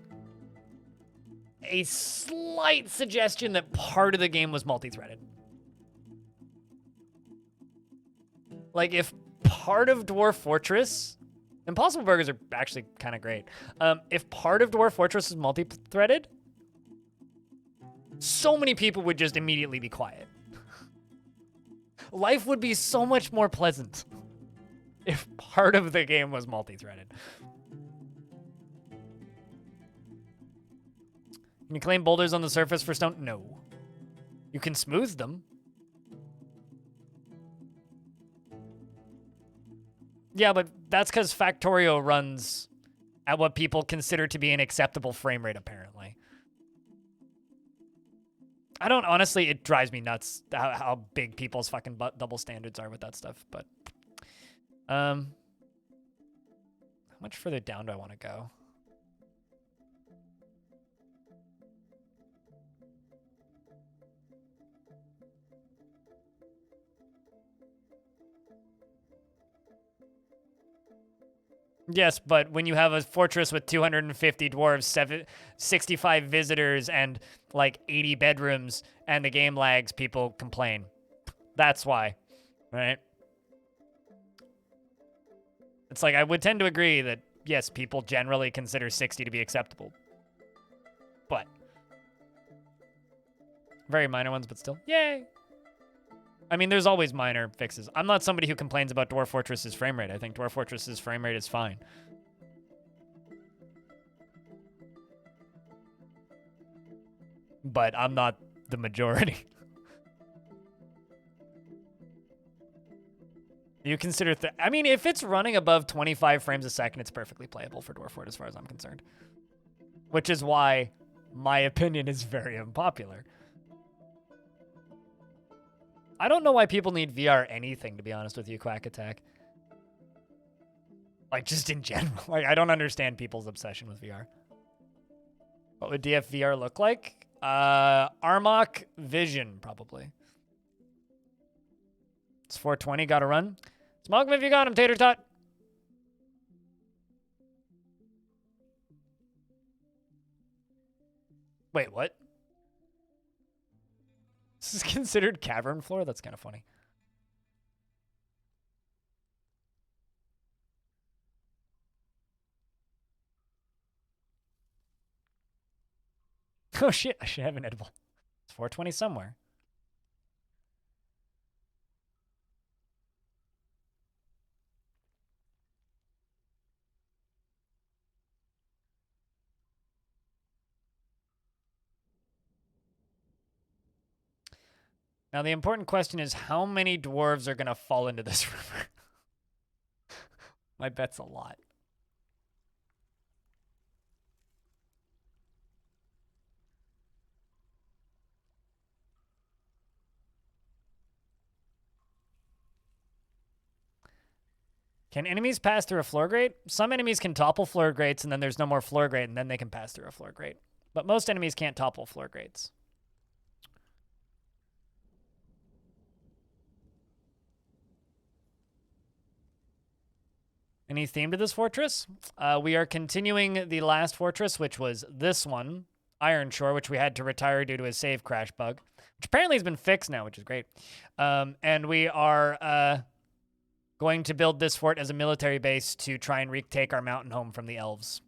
a slight suggestion that part of the game was multi-threaded. Like, if part of Dwarf Fortress... Impossible Burgers are actually kind of great. If part of Dwarf Fortress is multi-threaded, so many people would just immediately be quiet. Life would be so much more pleasant if part of the game was multi-threaded. Can you claim boulders on the surface for stone? No. You can smooth them. Yeah, but that's because Factorio runs at what people consider to be an acceptable frame rate, apparently. I don't, honestly, it drives me nuts how big people's fucking double standards are with that stuff, but... how much further down do I want to go? Yes, but when you have a fortress with 250 dwarves, 65 visitors, and like 80 bedrooms, and the game lags, people complain. That's why, right? It's like, I would tend to agree that, yes, people generally consider 60 to be acceptable. But, very minor ones, but still, yay! I mean, there's always minor fixes. I'm not somebody who complains about Dwarf Fortress's frame rate. I think Dwarf Fortress's frame rate is fine. But I'm not the majority. You consider... I mean, if it's running above 25 frames a second, it's perfectly playable for Dwarf Fortress as far as I'm concerned. Which is why my opinion is very unpopular. I don't know why people need VR anything, to be honest with you, Quack Attack. Like, just in general. Like, I don't understand people's obsession with VR. What would DFVR look like? Armok Vision, probably. It's 420, gotta run. Smoke him if you got him, Tater Tot. Wait, what? This is considered cavern floor? That's kind of funny. Oh shit, I should have an edible. It's 420 somewhere. Now the important question is how many dwarves are gonna fall into this river? My bet's a lot. Can enemies pass through a floor grate? Some enemies can topple floor grates and then there's no more floor grate and then they can pass through a floor grate. But most enemies can't topple floor grates. Any theme to this fortress? We are continuing the last fortress, which was this one, Iron Shore, which we had to retire due to a save crash bug, which apparently has been fixed now, which is great. And we are going to build this fort as a military base to try and retake our mountain home from the elves.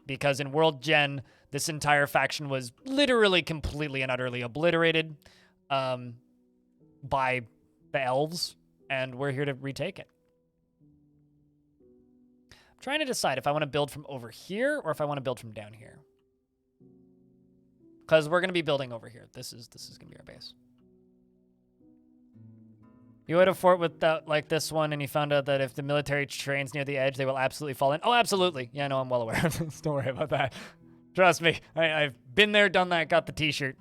Because in World Gen, this entire faction was literally completely and utterly obliterated by the elves, and we're here to retake it. I'm trying to decide if I want to build from over here or if I want to build from down here. Because we're going to be building over here. This is going to be our base. You had a fort with like this one, and you found out that if the military trains near the edge, they will absolutely fall in. Oh, absolutely. Yeah, no, I'm well aware of this. Don't worry about that. Trust me. I've been there, done that, got the t-shirt.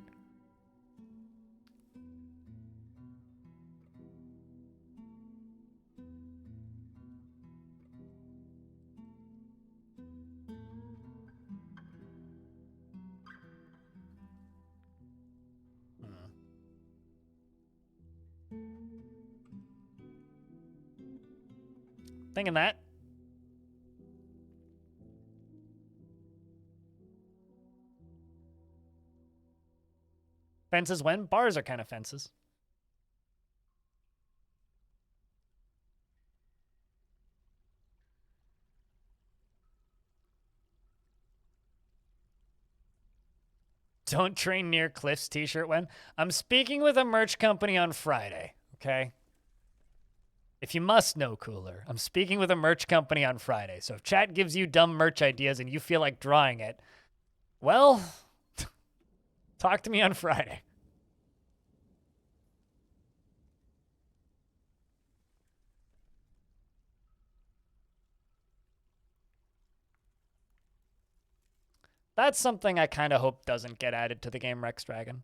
Thinking that. Fences when? Bars are kind of fences. Don't train near cliffs t-shirt when? I'm speaking with a merch company on Friday, okay? If you must know, Cooler, I'm speaking with a merch company on Friday. So if chat gives you dumb merch ideas and you feel like drawing it, well, talk to me on Friday. That's something I kind of hope doesn't get added to the game Rex Dragon.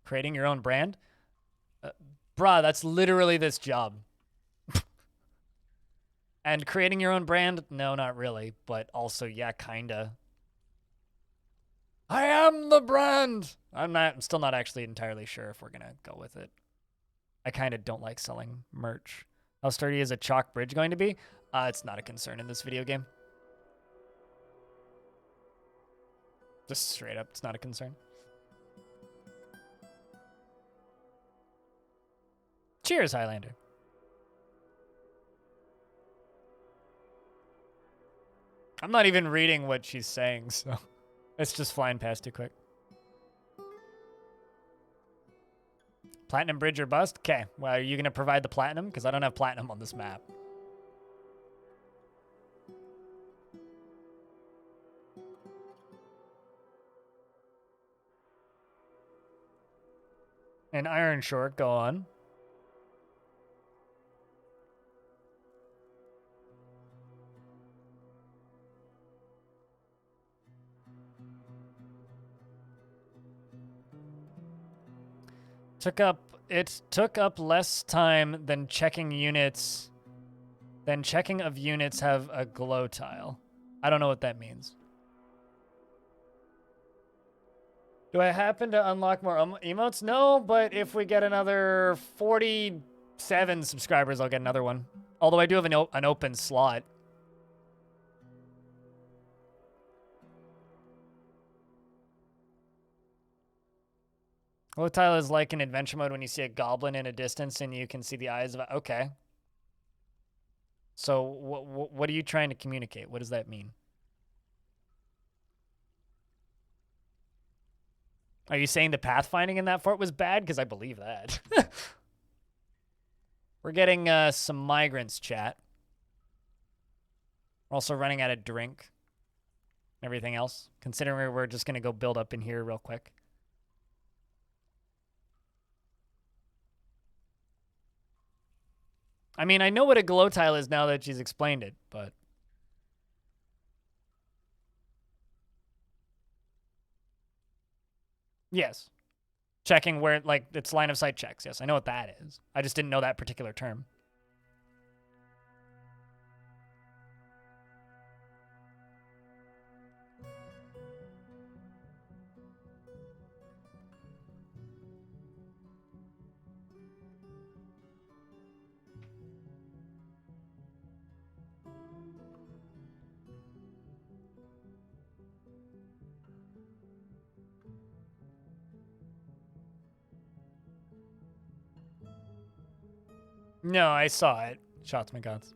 Creating your own brand? Bruh, that's literally this job. And creating your own brand? No, not really. But also, yeah, kinda. I am the brand! I'm still not actually entirely sure if we're gonna go with it. I kind of don't like selling merch. How sturdy is a chalk bridge going to be? It's not a concern in this video game. Just straight up, it's not a concern. Cheers, Highlander. I'm not even reading what she's saying, so it's just flying past too quick. Platinum bridge or bust? Okay, well, are you going to provide the platinum? Because I don't have platinum on this map. And Iron Shore, go on. It took up less time than checking units. Then checking of units have a glow tile. I don't know what that means. Do I happen to unlock more emotes? No, but if we get another 47 subscribers, I'll get another one. Although I do have an open slot. Glow tile is like in adventure mode when you see a goblin in a distance and you can see the eyes of it. Okay. So what are you trying to communicate? What does that mean? Are you saying the pathfinding in that fort was bad? Because I believe that. We're getting some migrants, chat. We're also running out of drink. Everything else. Considering we're just going to go build up in here real quick. I mean, I know what a glow tile is now that she's explained it, but... Yes. Checking where, like, it's line of sight checks. Yes, I know what that is. I just didn't know that particular term. No, I saw it. Shots my gods.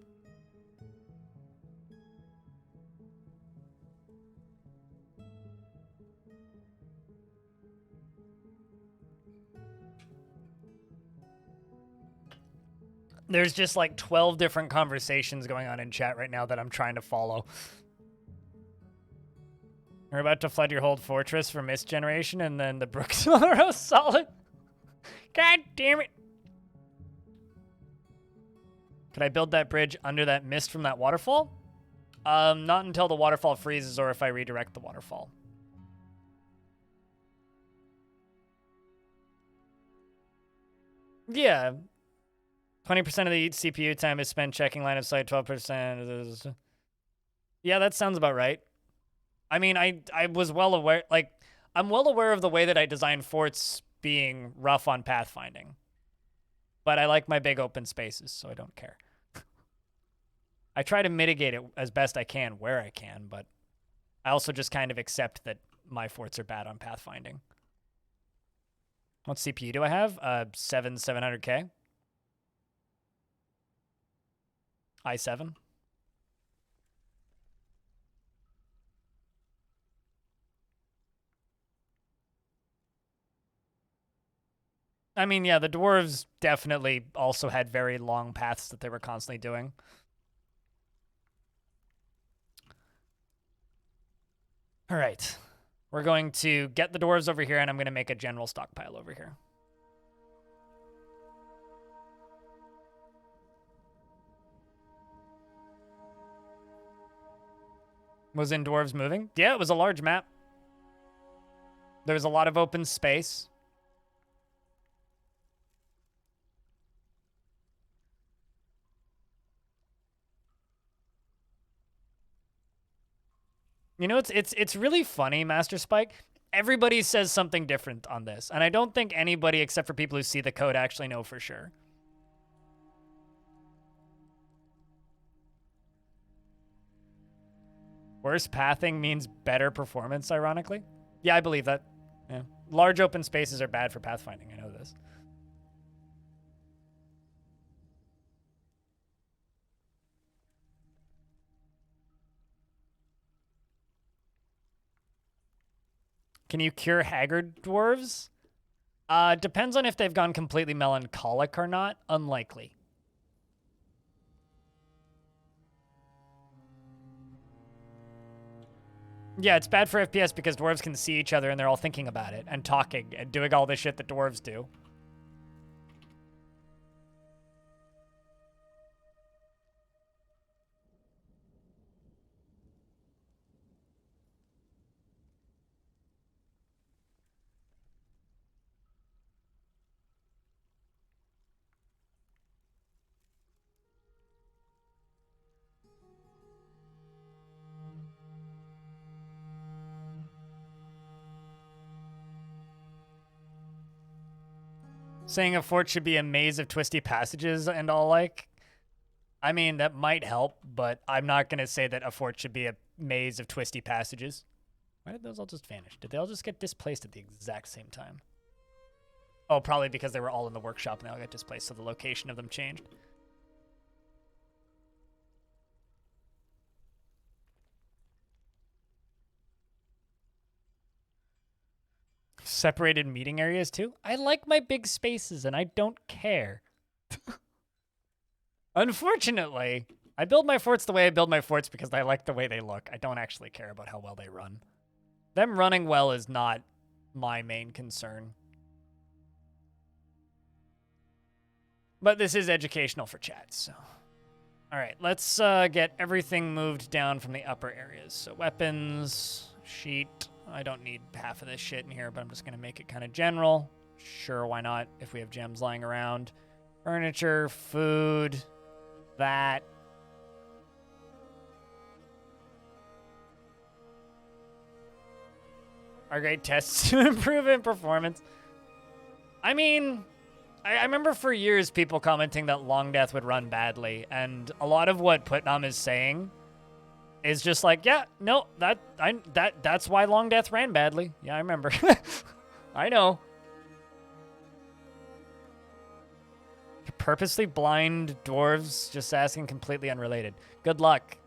There's just like 12 different conversations going on in chat right now that I'm trying to follow. We're about to flood your whole fortress for mist generation, and then the brooks are solid. God damn it. Could I build that bridge under that mist from that waterfall? Not until the waterfall freezes or if I redirect the waterfall. Yeah. 20% of the CPU time is spent checking line of sight, 12%. Yeah, that sounds about right. I mean, I was well aware, like, I'm well aware of the way that I design forts being rough on pathfinding. But I like my big open spaces, so I don't care. I try to mitigate it as best I can where I can, but I also just kind of accept that my forts are bad on pathfinding. What CPU do I have? 700K. i7. I mean, yeah, the dwarves definitely also had very long paths that they were constantly doing. All right. We're going to get the dwarves over here, and I'm going to make a general stockpile over here. Was in dwarves moving? Yeah, it was a large map. There was a lot of open space. You know, it's really funny, Master Spike. Everybody says something different on this, and I don't think anybody except for people who see the code actually know for sure. Worse pathing means better performance, ironically. Yeah, I believe that. Yeah. Large open spaces are bad for pathfinding. I know this. Can you cure haggard dwarves? Depends on if they've gone completely melancholic or not. Unlikely. Yeah, it's bad for FPS because dwarves can see each other and they're all thinking about it and talking and doing all the shit that dwarves do. Saying a fort should be a maze of twisty passages and all like. I mean, that might help, but I'm not going to say that a fort should be a maze of twisty passages. Why did those all just vanish? Did they all just get displaced at the exact same time? Oh, probably because they were all in the workshop and they all got displaced, so the location of them changed. Separated meeting areas too? I like my big spaces and I don't care. Unfortunately, I build my forts the way I build my forts because I like the way they look. I don't actually care about how well they run. Them running well is not my main concern. But this is educational for chat, so. All right, let's get everything moved down from the upper areas. So weapons, sheet. I don't need half of this shit in here, but I'm just going to make it kind of general. Sure, why not, if we have gems lying around. Furniture, food, that. Are great tests to improve in performance. I mean, I remember for years people commenting that Long Death would run badly, and a lot of what Putnam is saying is just like, yeah, no, that's why Long Death ran badly. Yeah, I remember. I know. To purposely blind dwarves, just asking, completely unrelated. Good luck.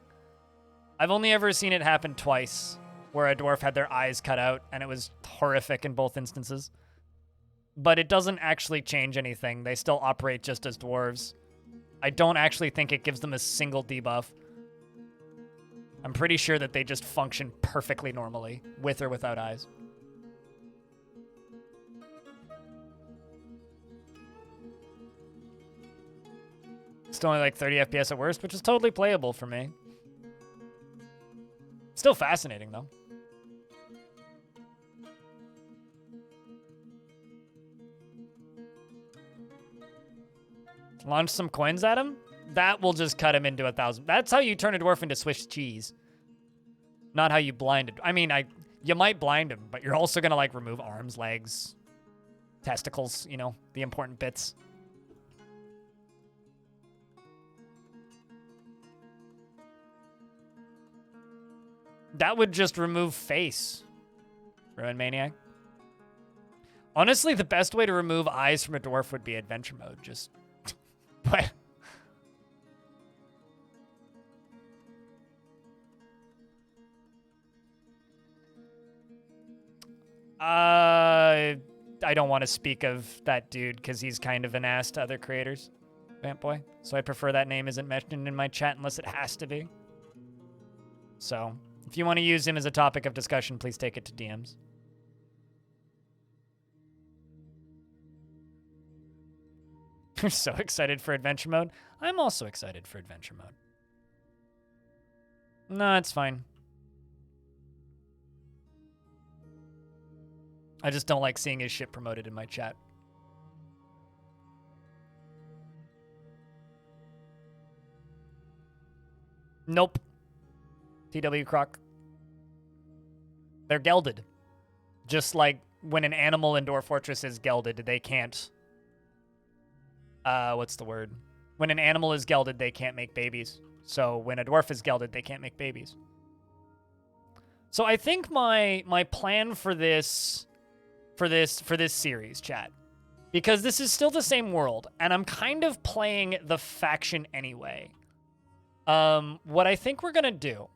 I've only ever seen it happen twice, where a dwarf had their eyes cut out, and it was horrific in both instances. But it doesn't actually change anything. They still operate just as dwarves. I don't actually think it gives them a single debuff. I'm pretty sure that they just function perfectly normally, with or without eyes. Still only like 30 FPS at worst, which is totally playable for me. Still fascinating, though. Launch some coins at him? That will just cut him into 1,000. That's how you turn a dwarf into Swiss cheese. Not how you blind it. I mean, you might blind him, but you're also going to, like, remove arms, legs, testicles, you know, the important bits. That would just remove face. Ruin Maniac. Honestly, the best way to remove eyes from a dwarf would be adventure mode. Just... But... I don't want to speak of that dude because he's kind of an ass to other creators, Vamp Boy. So I prefer that name isn't mentioned in my chat unless it has to be. So if you want to use him as a topic of discussion, please take it to DMs. You're so excited for adventure mode. I'm also excited for adventure mode. No, it's fine. I just don't like seeing his shit promoted in my chat. Nope. TW Croc. They're gelded. Just like when an animal in Dwarf Fortress is gelded, they can't... what's the word? When an animal is gelded, they can't make babies. So when a dwarf is gelded, they can't make babies. So I think my plan for this series, chat, because this is still the same world, and I'm kind of playing the faction anyway. What I think we're gonna do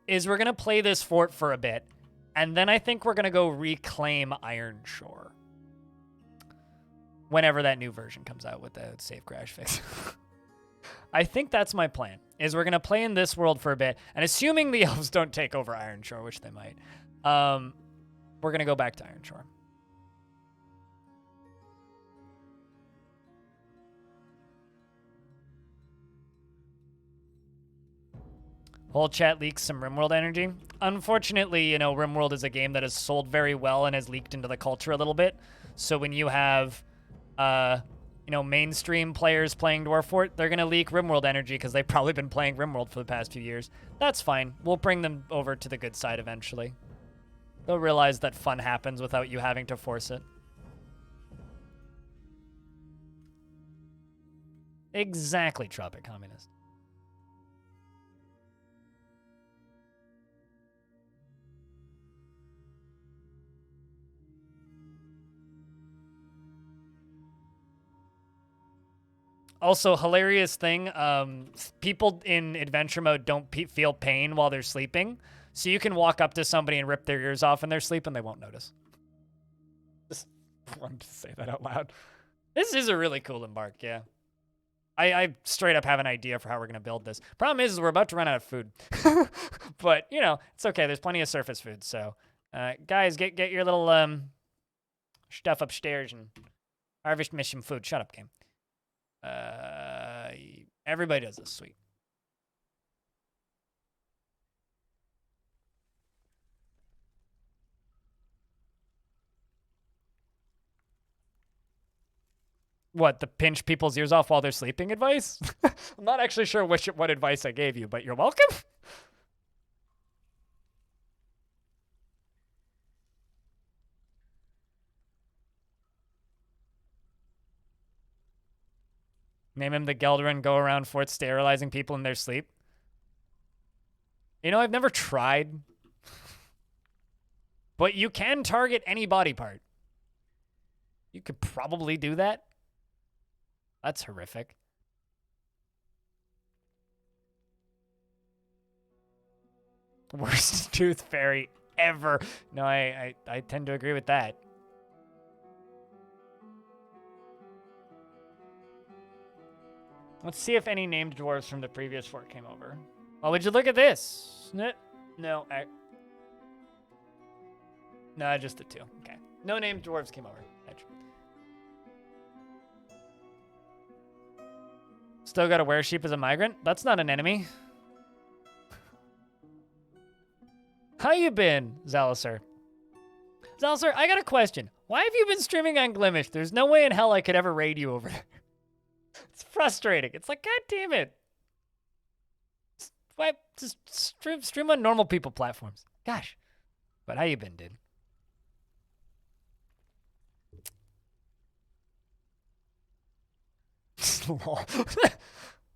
is we're gonna play this fort for a bit, and then I think we're gonna go reclaim Ironshore. Whenever that new version comes out with the safe crash fix. I think that's my plan, is we're going to play in this world for a bit, and assuming the elves don't take over Ironshore, which they might, we're going to go back to Ironshore. Whole chat leaks some RimWorld energy. Unfortunately, you know, RimWorld is a game that has sold very well and has leaked into the culture a little bit. So when you have... you know, mainstream players playing Dwarf Fort, they're going to leak RimWorld energy because they've probably been playing RimWorld for the past few years. That's fine. We'll bring them over to the good side eventually. They'll realize that fun happens without you having to force it. Exactly, Tropic Communist. Also, hilarious thing, people in adventure mode don't feel pain while they're sleeping. So you can walk up to somebody and rip their ears off and they're sleeping, they won't notice. Just wanted to say that out loud. This is a really cool embark, yeah. I straight up have an idea for how we're going to build this. Problem is we're about to run out of food. But, you know, it's okay. There's plenty of surface food. So, guys, get your little stuff upstairs and harvest me some food. Shut up, game. Everybody does this. Sweet. What, the pinch people's ears off while they're sleeping advice? I'm not actually sure what advice I gave you, but you're welcome. Name him the Gelderin go around fort sterilizing people in their sleep. You know, I've never tried. But you can target any body part. You could probably do that. That's horrific. Worst tooth fairy ever. No, I tend to agree with that. Let's see if any named dwarves from the previous fort came over. Oh, would you look at this? No, no, just the two. Okay. No named dwarves came over. Edge. Still got a were-sheep as a migrant? That's not an enemy. How you been, Zalisar? Zalisar, I got a question. Why have you been streaming on Glimish? There's no way in hell I could ever raid you over there. It's frustrating. It's like, god damn it. Why just stream on normal people platforms? Gosh. But how you been, dude?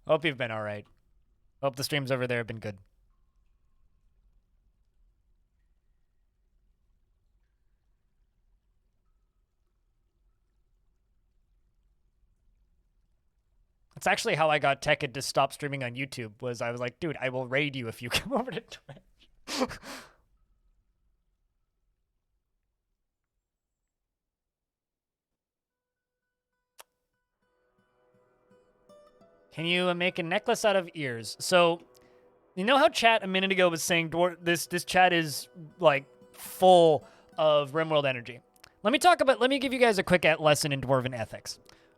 Hope you've been all right. Hope the streams over there have been good. That's actually how I got Tekid to stop streaming on YouTube, was I was like, dude, I will raid you if you come over to Twitch. Can you make a necklace out of ears? So, you know how chat a minute ago was saying this chat is like full of RimWorld energy. Let me give you guys a quick lesson in Dwarven ethics.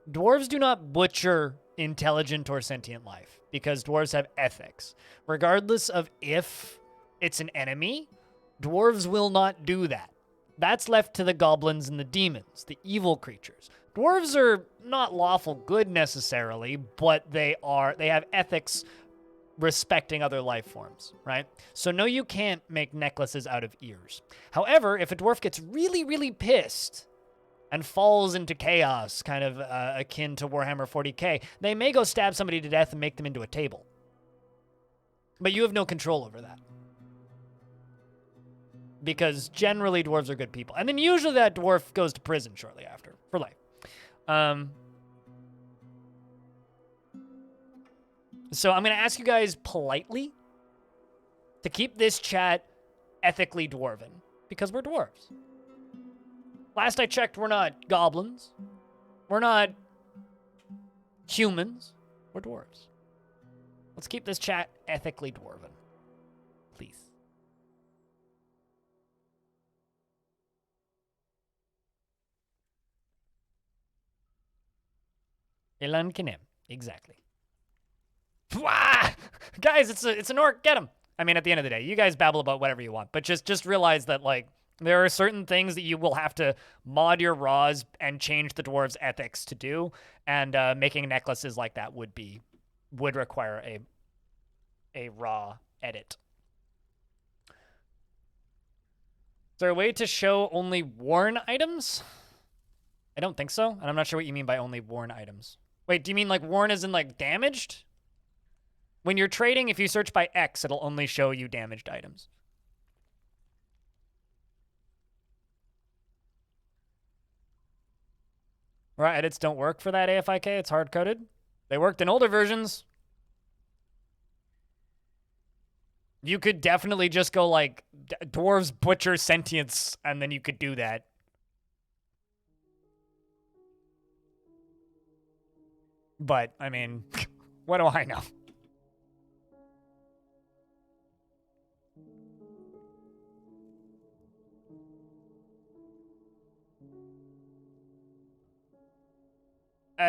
Dwarves do not butcher intelligent or sentient life because dwarves have ethics. Regardless of if it's an enemy, dwarves will not do that. That's left to the goblins and the demons, the evil creatures. Dwarves are not lawful good necessarily, but they have ethics respecting other life forms, right? So no, you can't make necklaces out of ears. However, if a dwarf gets really, really pissed and falls into chaos, kind of akin to Warhammer 40k, they may go stab somebody to death and make them into a table. But you have no control over that. Because generally dwarves are good people. And then usually that dwarf goes to prison shortly after, for life. So I'm going to ask you guys politely to keep this chat ethically dwarven, because we're dwarves. Last I checked, we're not goblins. We're not humans. We're dwarves. Let's keep this chat ethically dwarven, please. Ilan Kinem, exactly. Guys, it's an orc. Get him. I mean, at the end of the day, you guys babble about whatever you want, but just realize that, like, there are certain things that you will have to mod your raws and change the dwarves' ethics to do, and making necklaces like that would require a raw edit. Is there a way to show only worn items? I don't think so, and I'm not sure what you mean by only worn items. Wait, do you mean like worn as in like damaged? When you're trading, if you search by X, it'll only show you damaged items. Raw edits don't work for that AFIK, it's hard-coded. They worked in older versions. You could definitely just go like dwarves butcher sentience, and then you could do that. But, I mean, what do I know?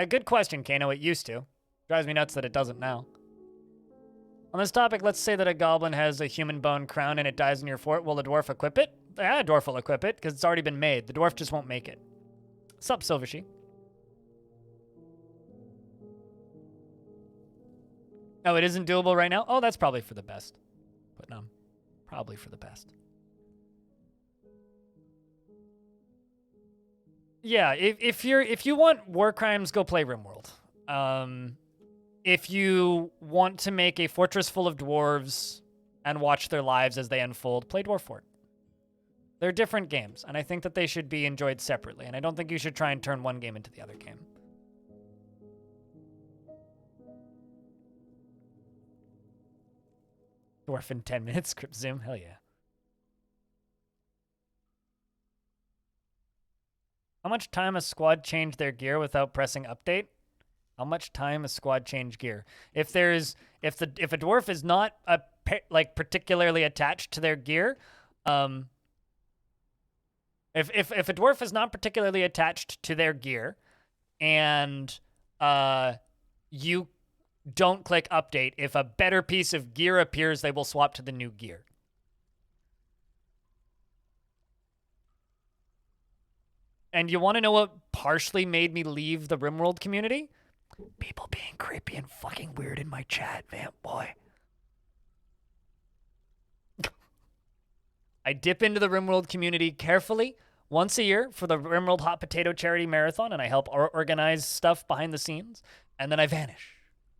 Good question, Kano. It used to. Drives me nuts that it doesn't now. On this topic, let's say that a goblin has a human bone crown and it dies in your fort. Will the dwarf equip it? Yeah, a dwarf will equip it, because it's already been made. The dwarf just won't make it. Sup, Silvershy? Oh, it isn't doable right now? Oh, that's probably for the best. But no, probably for the best. Yeah, if you want war crimes, go play RimWorld. If you want to make a fortress full of dwarves and watch their lives as they unfold, play Dwarf Fort. They're different games, and I think that they should be enjoyed separately, and I don't think you should try and turn one game into the other game. Dwarf in 10 minutes, script zoom, hell yeah. How much time a squad change their gear without pressing update? How much time a squad change gear? If a dwarf is not particularly attached to their gear, if a dwarf is not particularly attached to their gear, and you don't click update, if a better piece of gear appears, they will swap to the new gear. And you want to know what partially made me leave the RimWorld community? People being creepy and fucking weird in my chat, vamp boy. I dip into the RimWorld community carefully once a year for the RimWorld Hot Potato Charity Marathon, and I help organize stuff behind the scenes, and then I vanish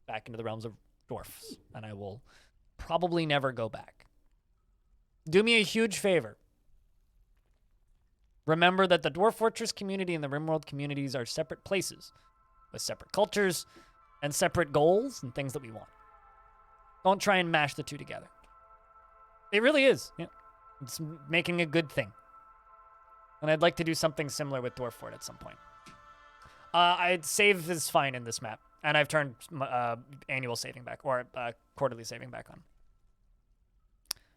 back into the realms of dwarfs, and I will probably never go back. Do me a huge favor. Remember that the Dwarf Fortress community and the RimWorld communities are separate places with separate cultures and separate goals and things that we want. Don't try and mash the two together. It really is. Yeah. It's making a good thing. And I'd like to do something similar with Dwarf Fort at some point. I'd save is fine in this map. And I've turned annual saving back, or quarterly saving back on.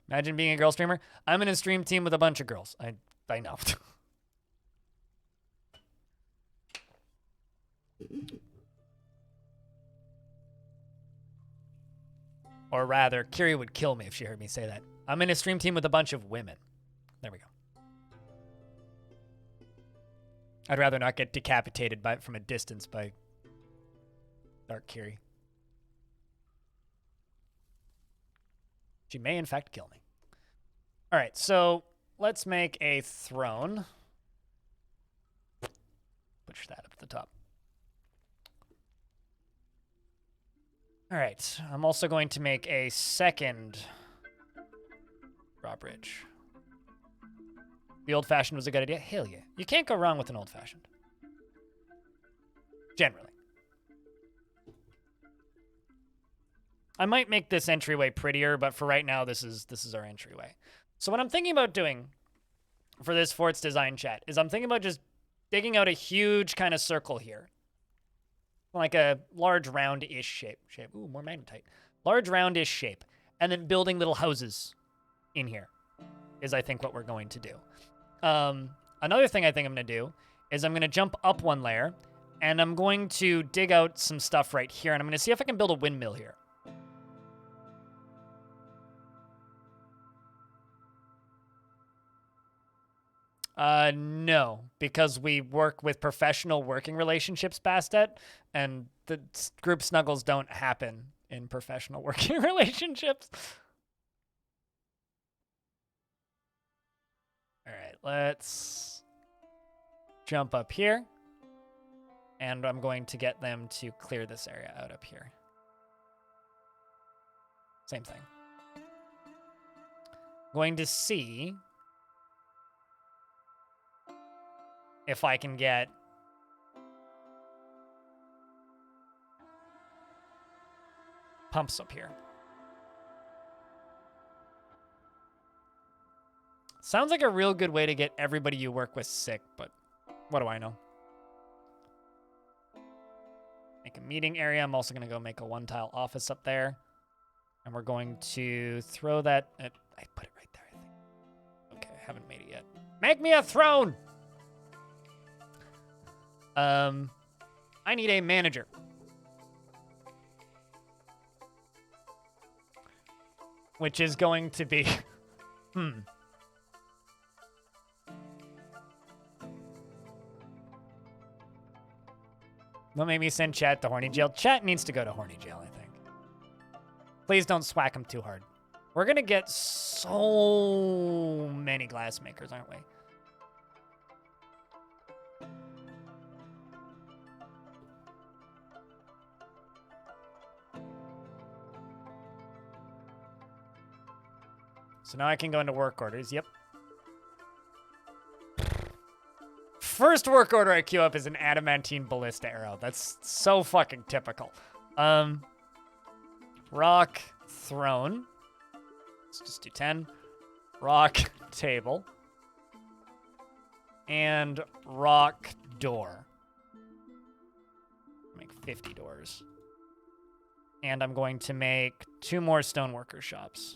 Imagine being a girl streamer. I'm in a stream team with a bunch of girls. I know. Or rather, Kiri would kill me if she heard me say that. I'm in a stream team with a bunch of women. There we go. I'd rather not get decapitated from a distance by Dark Kiri. She may, in fact, kill me. All right, so let's make a throne. Push that up at the top. All right, I'm also going to make a second drawbridge. The old-fashioned was a good idea? Hell yeah. You can't go wrong with an old-fashioned. Generally. I might make this entryway prettier, but for right now, this is our entryway. So what I'm thinking about doing for this fort's design chat is I'm thinking about just digging out a huge kind of circle here. Like a large round-ish shape. Ooh, more magnetite. Large round-ish shape. And then building little houses in here is, I think, what we're going to do. Another thing I think I'm going to do is I'm going to jump up one layer, and I'm going to dig out some stuff right here, and I'm going to see if I can build a windmill here. No, because we work with professional working relationships, Bastet, and the group snuggles don't happen in professional working relationships. All right, let's jump up here, and I'm going to get them to clear this area out up here. Same thing. Going to see if I can get pumps up here. Sounds like a real good way to get everybody you work with sick, but what do I know? Make a meeting area. I'm also going to go make a one-tile office up there. And we're going to throw that... I put it right there, I think. Okay, I haven't made it yet. Make me a throne! I need a manager. Which is going to be... Don't make me send chat to horny jail. Chat needs to go to horny jail, I think. Please don't swack him too hard. We're gonna get so many glass makers, aren't we? So now I can go into work orders. Yep. First work order I queue up is an adamantine ballista arrow. That's so fucking typical. Rock throne. Let's just do 10. Rock table. And rock door. Make 50 doors. And I'm going to make 2 more stoneworker shops.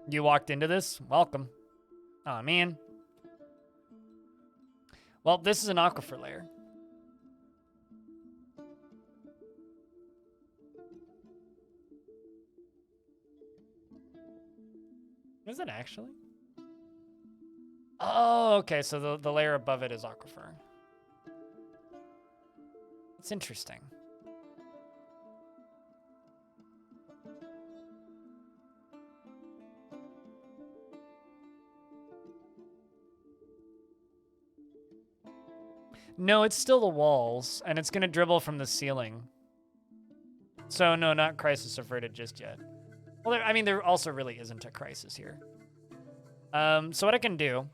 You walked into this? Welcome. Aw, man. Well, this is an aquifer layer. Is it actually? Oh, okay, so the layer above it is aquifer. It's interesting. No, it's still the walls, and it's gonna dribble from the ceiling. So no, not crisis averted just yet. Well, I mean, there also really isn't a crisis here. So what I can do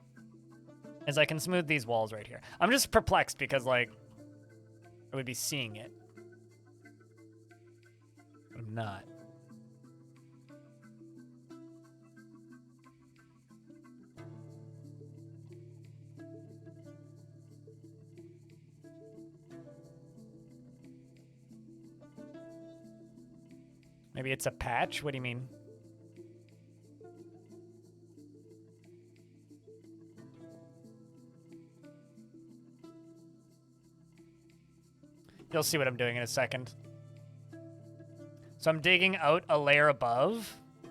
is I can smooth these walls right here. I'm just perplexed because, like, I would be seeing it. But I'm not. Maybe it's a patch? What do you mean? You'll see what I'm doing in a second. So I'm digging out a layer above. I'm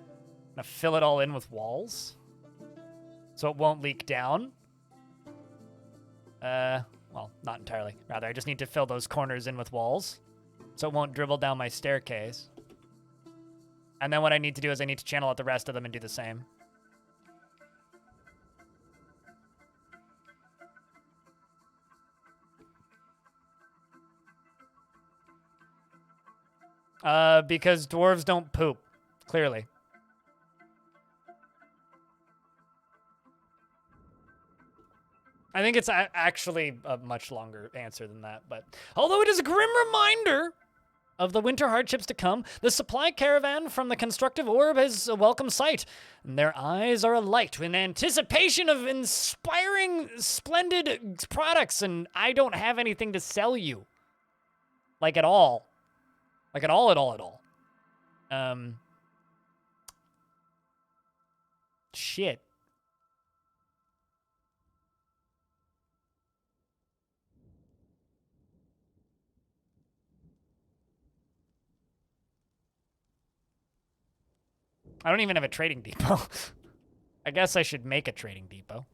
gonna fill it all in with walls. So it won't leak down. Well, not entirely. Rather, I just need to fill those corners in with walls. So it won't dribble down my staircase. And then what I need to do is I need to channel out the rest of them and do the same. Because dwarves don't poop, clearly. I think it's actually a much longer answer than that, but although it is a grim reminder of the winter hardships to come, the supply caravan from the Constructive Orb is a welcome sight, and their eyes are alight with anticipation of inspiring, splendid products, and I don't have anything to sell you. Like, at all. Like, at all, at all, at all. Shit. I don't even have a trading depot. I guess I should make a trading depot.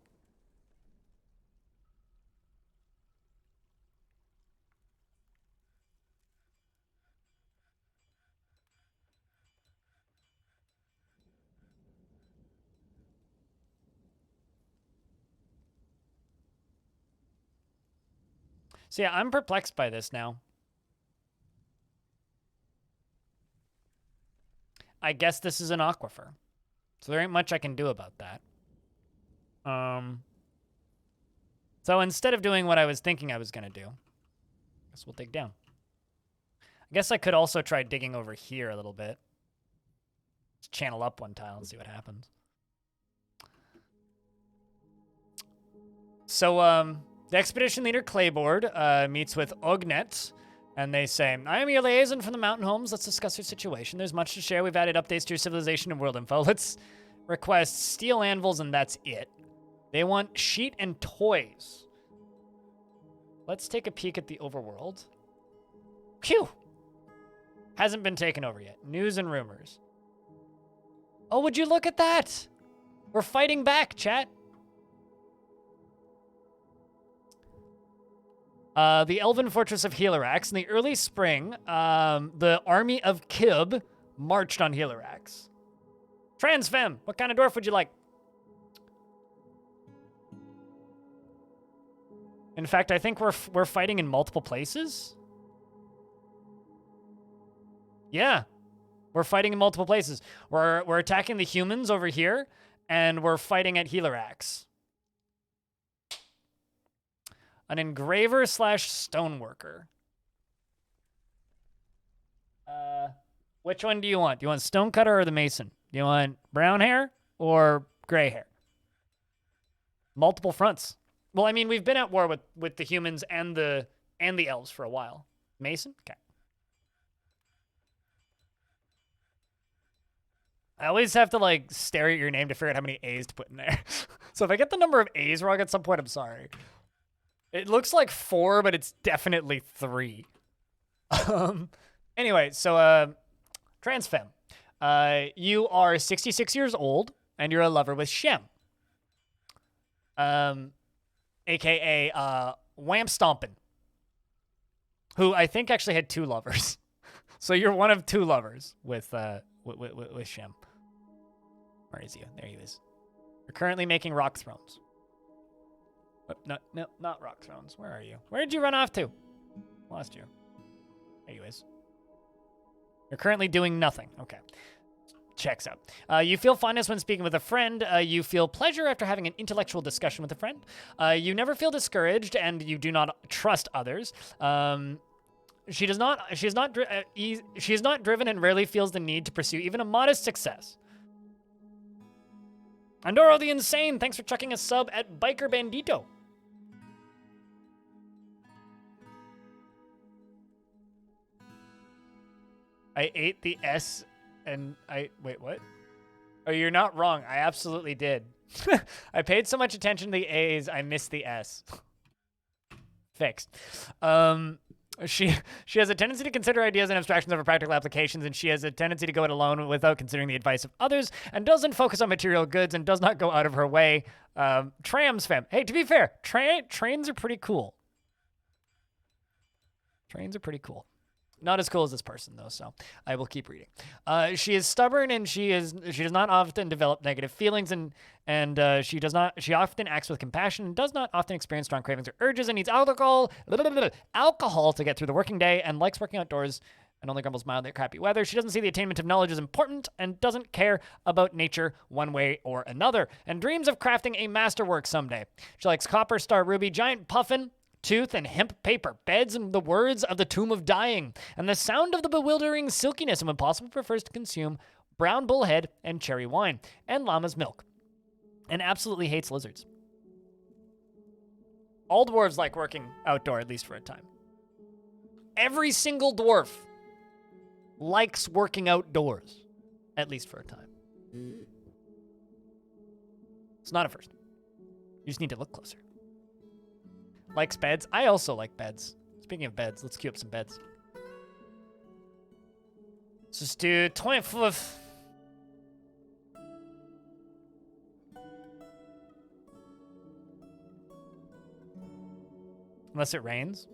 So yeah, I'm perplexed by this now. I guess this is an aquifer. So there ain't much I can do about that. So instead of doing what I was thinking I was going to do, I guess we'll dig down. I guess I could also try digging over here a little bit. Let's channel up one tile and see what happens. So the expedition leader Clayboard meets with Ognet, and they say, I am your liaison from the mountain homes. Let's discuss your situation. There's much to share. We've added updates to your civilization and world info. Let's request steel anvils, and that's it. They want sheet and toys. Let's take a peek at the overworld. Phew! Hasn't been taken over yet. News and rumors. Oh, would you look at that? We're fighting back, chat. The Elven Fortress of Helirax. In the early spring, the army of Kib marched on Helirax. Transfem, what kind of dwarf would you like? In fact, I think we're fighting in multiple places. Yeah, we're fighting in multiple places. We're attacking the humans over here, and we're fighting at Helirax. An engraver / stoneworker. Which one do you want? Do you want stonecutter or the mason? Do you want brown hair or gray hair? Multiple fronts. Well, I mean, we've been at war with the humans and the elves for a while. Mason? Okay. I always have to, like, stare at your name to figure out how many A's to put in there. So if I get the number of A's wrong at some point, I'm sorry. It looks like 4, but it's definitely 3. Anyway, so, Transfem. You are 66 years old, and you're a lover with Shem. AKA, Wamp Stompin'. Who I think actually had 2 lovers. So you're one of 2 lovers with Shem. Where is he? There he is. You're currently making rock thrones. No, not rock thrones. Where are you? Where did you run off to? Lost you. There you is. You're currently doing nothing. Okay. Checks out. You feel fondness when speaking with a friend. You feel pleasure after having an intellectual discussion with a friend. You never feel discouraged, and you do not trust others. She is not driven and rarely feels the need to pursue even a modest success. Andoro the Insane, thanks for chucking a sub at Biker Bandito. I ate the S and wait, what? Oh, you're not wrong. I absolutely did. I paid so much attention to the A's, I missed the S. Fixed. She has a tendency to consider ideas and abstractions over practical applications, and she has a tendency to go it alone without considering the advice of others, and doesn't focus on material goods, and does not go out of her way. Trams fam. Hey, to be fair, trains are pretty cool. Trains are pretty cool. Not as cool as this person, though, so I will keep reading. She is stubborn, and she does not often develop negative feelings, and she often acts with compassion and does not often experience strong cravings or urges, and needs alcohol to get through the working day, and likes working outdoors and only grumbles mildly at crappy weather. She doesn't see the attainment of knowledge as important and doesn't care about nature one way or another, and dreams of crafting a masterwork someday. She likes copper, star ruby, giant puffin, tooth, and hemp paper, beds, and the words of the Tomb of Dying, and the sound of the bewildering silkiness, and when possible prefers to consume brown bullhead and cherry wine, and llama's milk, and absolutely hates lizards. All dwarves like working outdoor, at least for a time. Every single dwarf likes working outdoors, at least for a time. It's not a first. You just need to look closer. Likes beds. I also like beds. Speaking of beds, let's queue up some beds. Let's just do 24th. Unless it rains.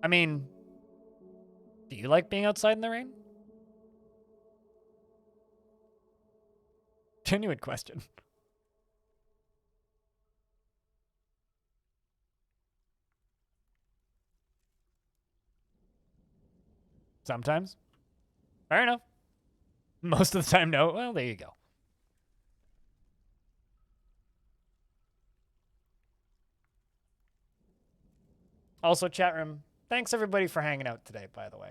I mean, do you like being outside in the rain? Genuine question. Sometimes. Fair enough. Most of the time, no. Well, there you go. Also, chat room, thanks everybody for hanging out today, by the way.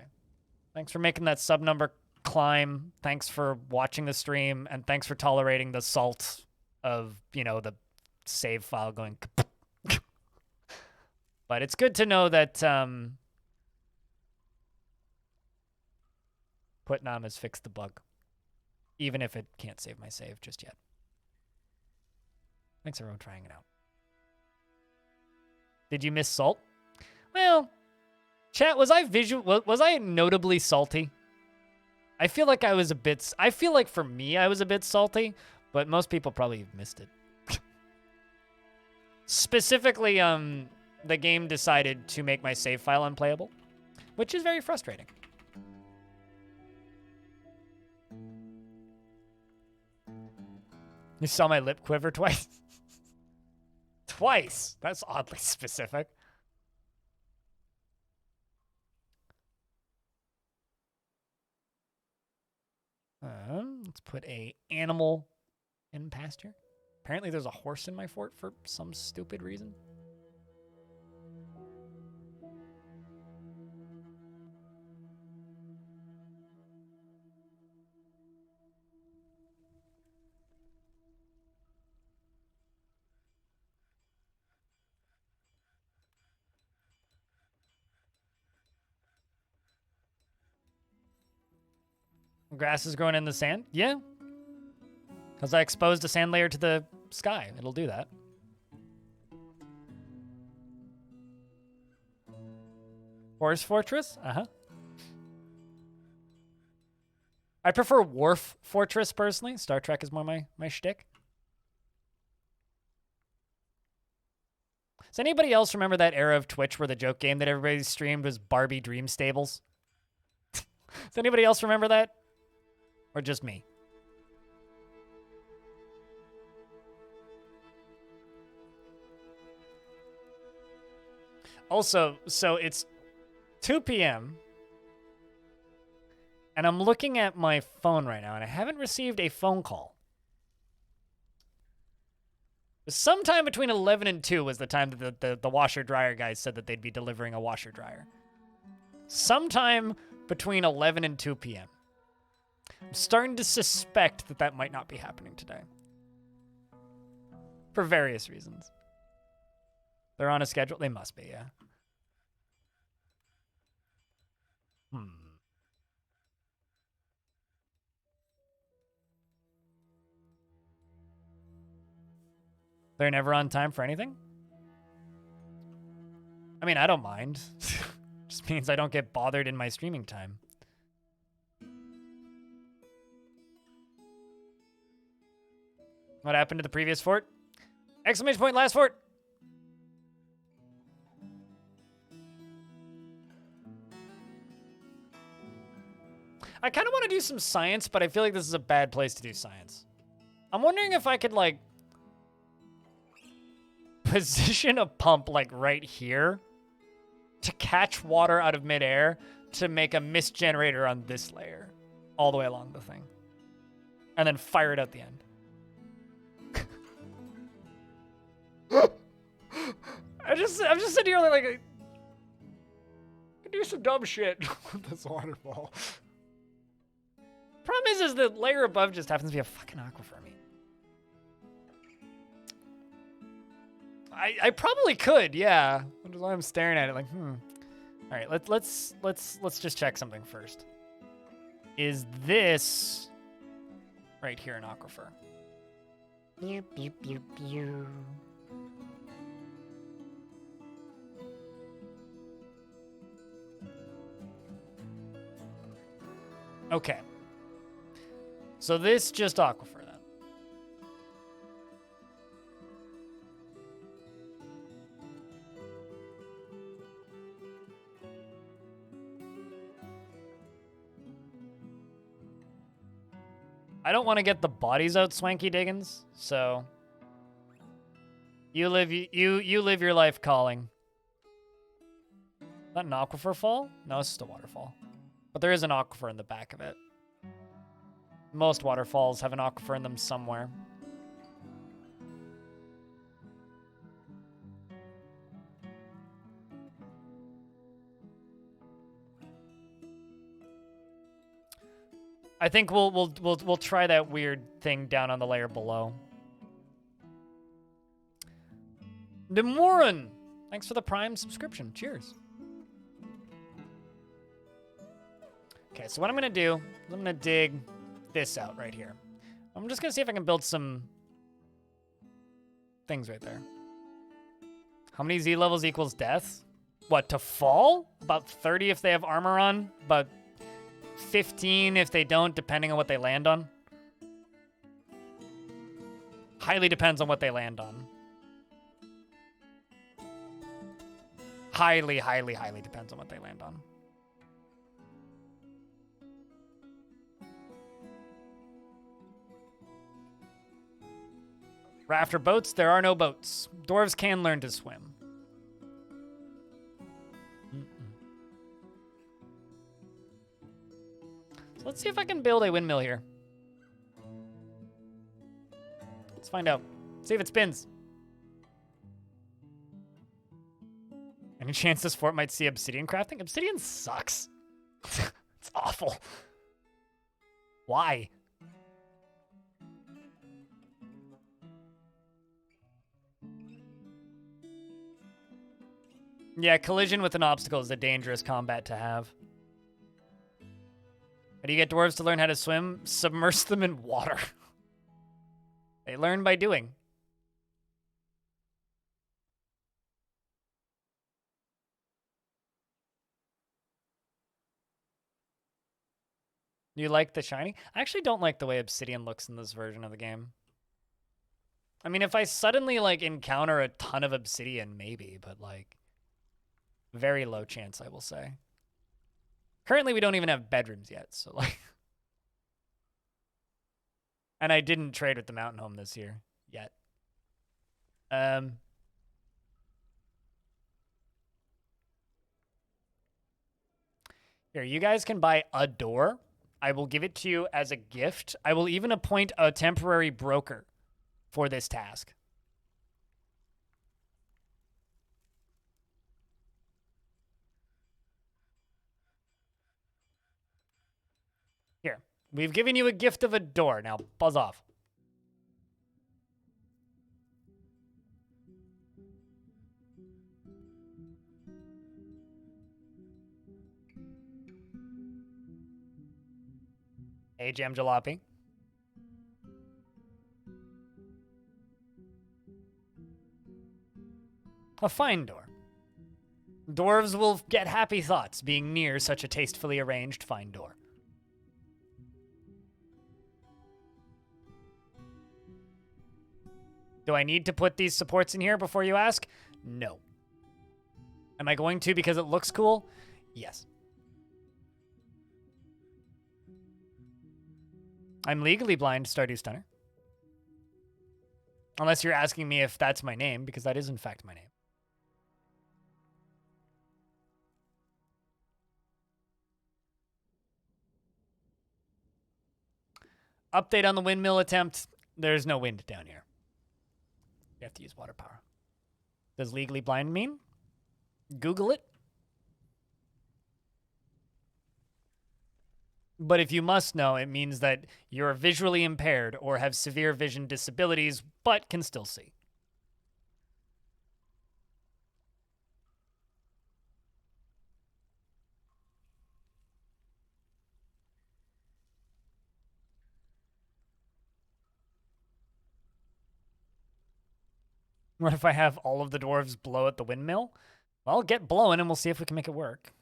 Thanks for making that sub number climb. Thanks for watching the stream, and thanks for tolerating the salt of, you know, the save file going. But it's good to know that Putnam has fixed the bug, even if it can't save my save just yet. Thanks everyone for hanging out. Did you miss salt? Well, chat, was I notably salty? I feel like I was a bit, I feel like for me I was a bit salty, but most people probably missed it. Specifically, the game decided to make my save file unplayable, which is very frustrating. You saw my lip quiver twice? Twice? That's oddly specific. Let's put a animal in pasture. Apparently there's a horse in my fort for some stupid reason. Grass is growing in the sand? Yeah. Because I exposed a sand layer to the sky. It'll do that. Dwarf Fortress? Uh-huh. I prefer Dwarf Fortress, personally. Star Trek is more my shtick. Does anybody else remember that era of Twitch where the joke game that everybody streamed was Barbie Dream Stables? Does anybody else remember that? Or just me? Also, so it's 2 p.m. and I'm looking at my phone right now and I haven't received a phone call. Sometime between 11 and 2 was the time that the washer dryer guys said that they'd be delivering a washer dryer. Sometime between 11 and 2 p.m. I'm starting to suspect that that might not be happening today. For various reasons. They're on a schedule? They must be, yeah. They're never on time for anything? I mean, I don't mind. Just means I don't get bothered in my streaming time. What happened to the previous fort? Exclamation point, last fort! I kind of want to do some science, but I feel like this is a bad place to do science. I'm wondering if I could, like, position a pump, like, right here to catch water out of midair to make a mist generator on this layer all the way along the thing. And then fire it out the end. I'm just sitting here like, I can do some dumb shit with this waterfall. Problem is the layer above just happens to be a fucking aquifer. I probably could, yeah. Which is why I'm staring at it like, All right, let's just check something first. Is this right here an aquifer? Pew, pew, pew, pew. Okay. So this just aquifer then. I don't want to get the bodies out, Swanky Diggins, so you live your life calling. Is that an aquifer fall? No, it's just a waterfall. But there is an aquifer in the back of it. Most waterfalls have an aquifer in them somewhere. I think we'll try that weird thing down on the layer below. Demoran, thanks for the Prime subscription. Cheers. Okay, so what I'm gonna do is I'm gonna dig this out right here. I'm just gonna see if I can build some things right there. How many Z levels equals death? What, to fall? About 30 if they have armor on, about 15 if they don't, depending on what they land on. Highly depends on what they land on. Highly, highly, highly depends on what they land on. After boats, there are no boats. Dwarves can learn to swim. So let's see if I can build a windmill here. Let's find out. See if it spins. Any chance this fort might see obsidian crafting? Obsidian sucks. It's awful. Why? Yeah, collision with an obstacle is a dangerous combat to have. How do you get dwarves to learn how to swim? Submerge them in water. They learn by doing. You like the shiny? I actually don't like the way obsidian looks in this version of the game. I mean, if I suddenly, like, encounter a ton of obsidian, maybe, but, like, very low chance, I will say. Currently, we don't even have bedrooms yet, so, like... And I didn't trade with the mountain home this year, yet. Here, you guys can buy a door. I will give it to you as a gift. I will even appoint a temporary broker for this task. Here, we've given you a gift of a door. Now, buzz off. Hey, Jam Jalopy. A fine door. Dwarves will get happy thoughts being near such a tastefully arranged fine door. Do I need to put these supports in here before you ask? No. Am I going to because it looks cool? Yes. I'm legally blind, Stardew Stunner. Unless you're asking me if that's my name, because that is in fact my name. Update on the windmill attempt. There's no wind down here. You have to use water power. Does legally blind mean? Google it. But if you must know, it means that you're visually impaired or have severe vision disabilities, but can still see. What if I have all of the dwarves blow at the windmill? Well, get blowing and we'll see if we can make it work.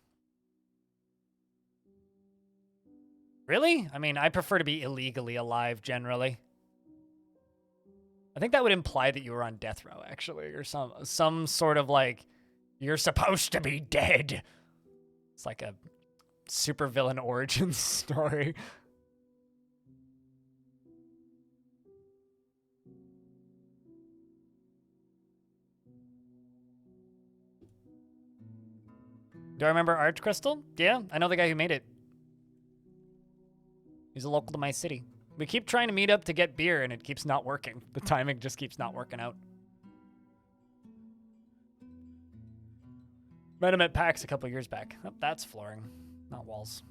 Really? I mean, I prefer to be illegally alive, generally. I think that would imply that you were on death row, actually, or some sort of, like, you're supposed to be dead. It's like a supervillain origin story. Do I remember Arch Crystal? Yeah, I know the guy who made it. He's a local to my city. We keep trying to meet up to get beer, and it keeps not working. The timing just keeps not working out. Met him at PAX a couple years back. Oh, that's flooring, not walls.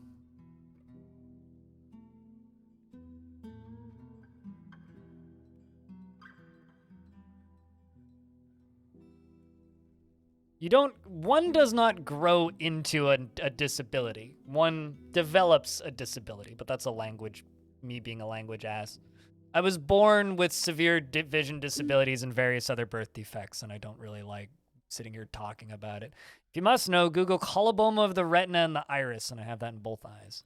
You don't, one does not grow into a disability. One develops a disability, but that's a language, me being a language ass. I was born with severe vision disabilities and various other birth defects, and I don't really like sitting here talking about it. If you must know, Google coloboma of the retina and the iris, and I have that in both eyes.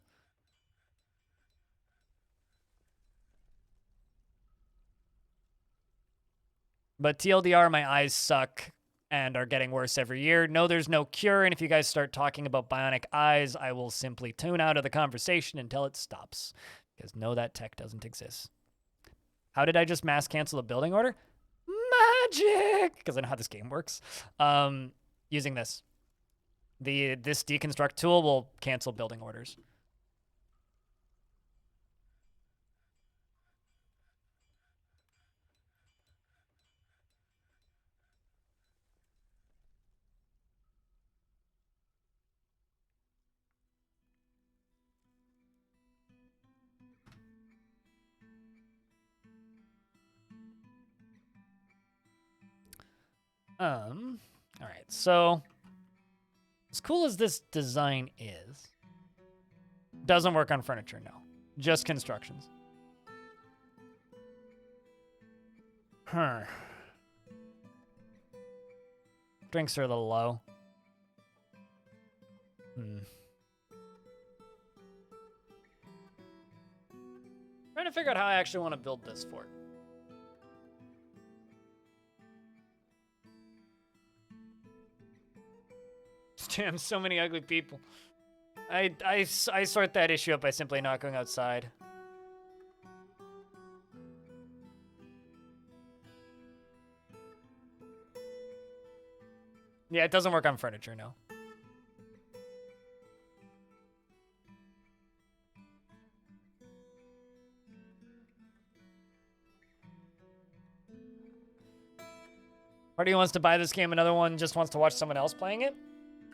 But TLDR, my eyes suck and are getting worse every year. No, there's no cure, and if you guys start talking about bionic eyes, I will simply tune out of the conversation until it stops. Because no, that tech doesn't exist. How did I just mass cancel a building order? Magic! Because I know how this game works. Using this. This deconstruct tool will cancel building orders. All right, so as cool as this design is, doesn't work on furniture, no. Just constructions. Huh. Drinks are a little low. Trying to figure out how I actually want to build this fort. Damn, so many ugly people. I sort that issue up by simply not going outside. Yeah, it doesn't work on furniture, no. Party wants to buy this game, another one just wants to watch someone else playing it.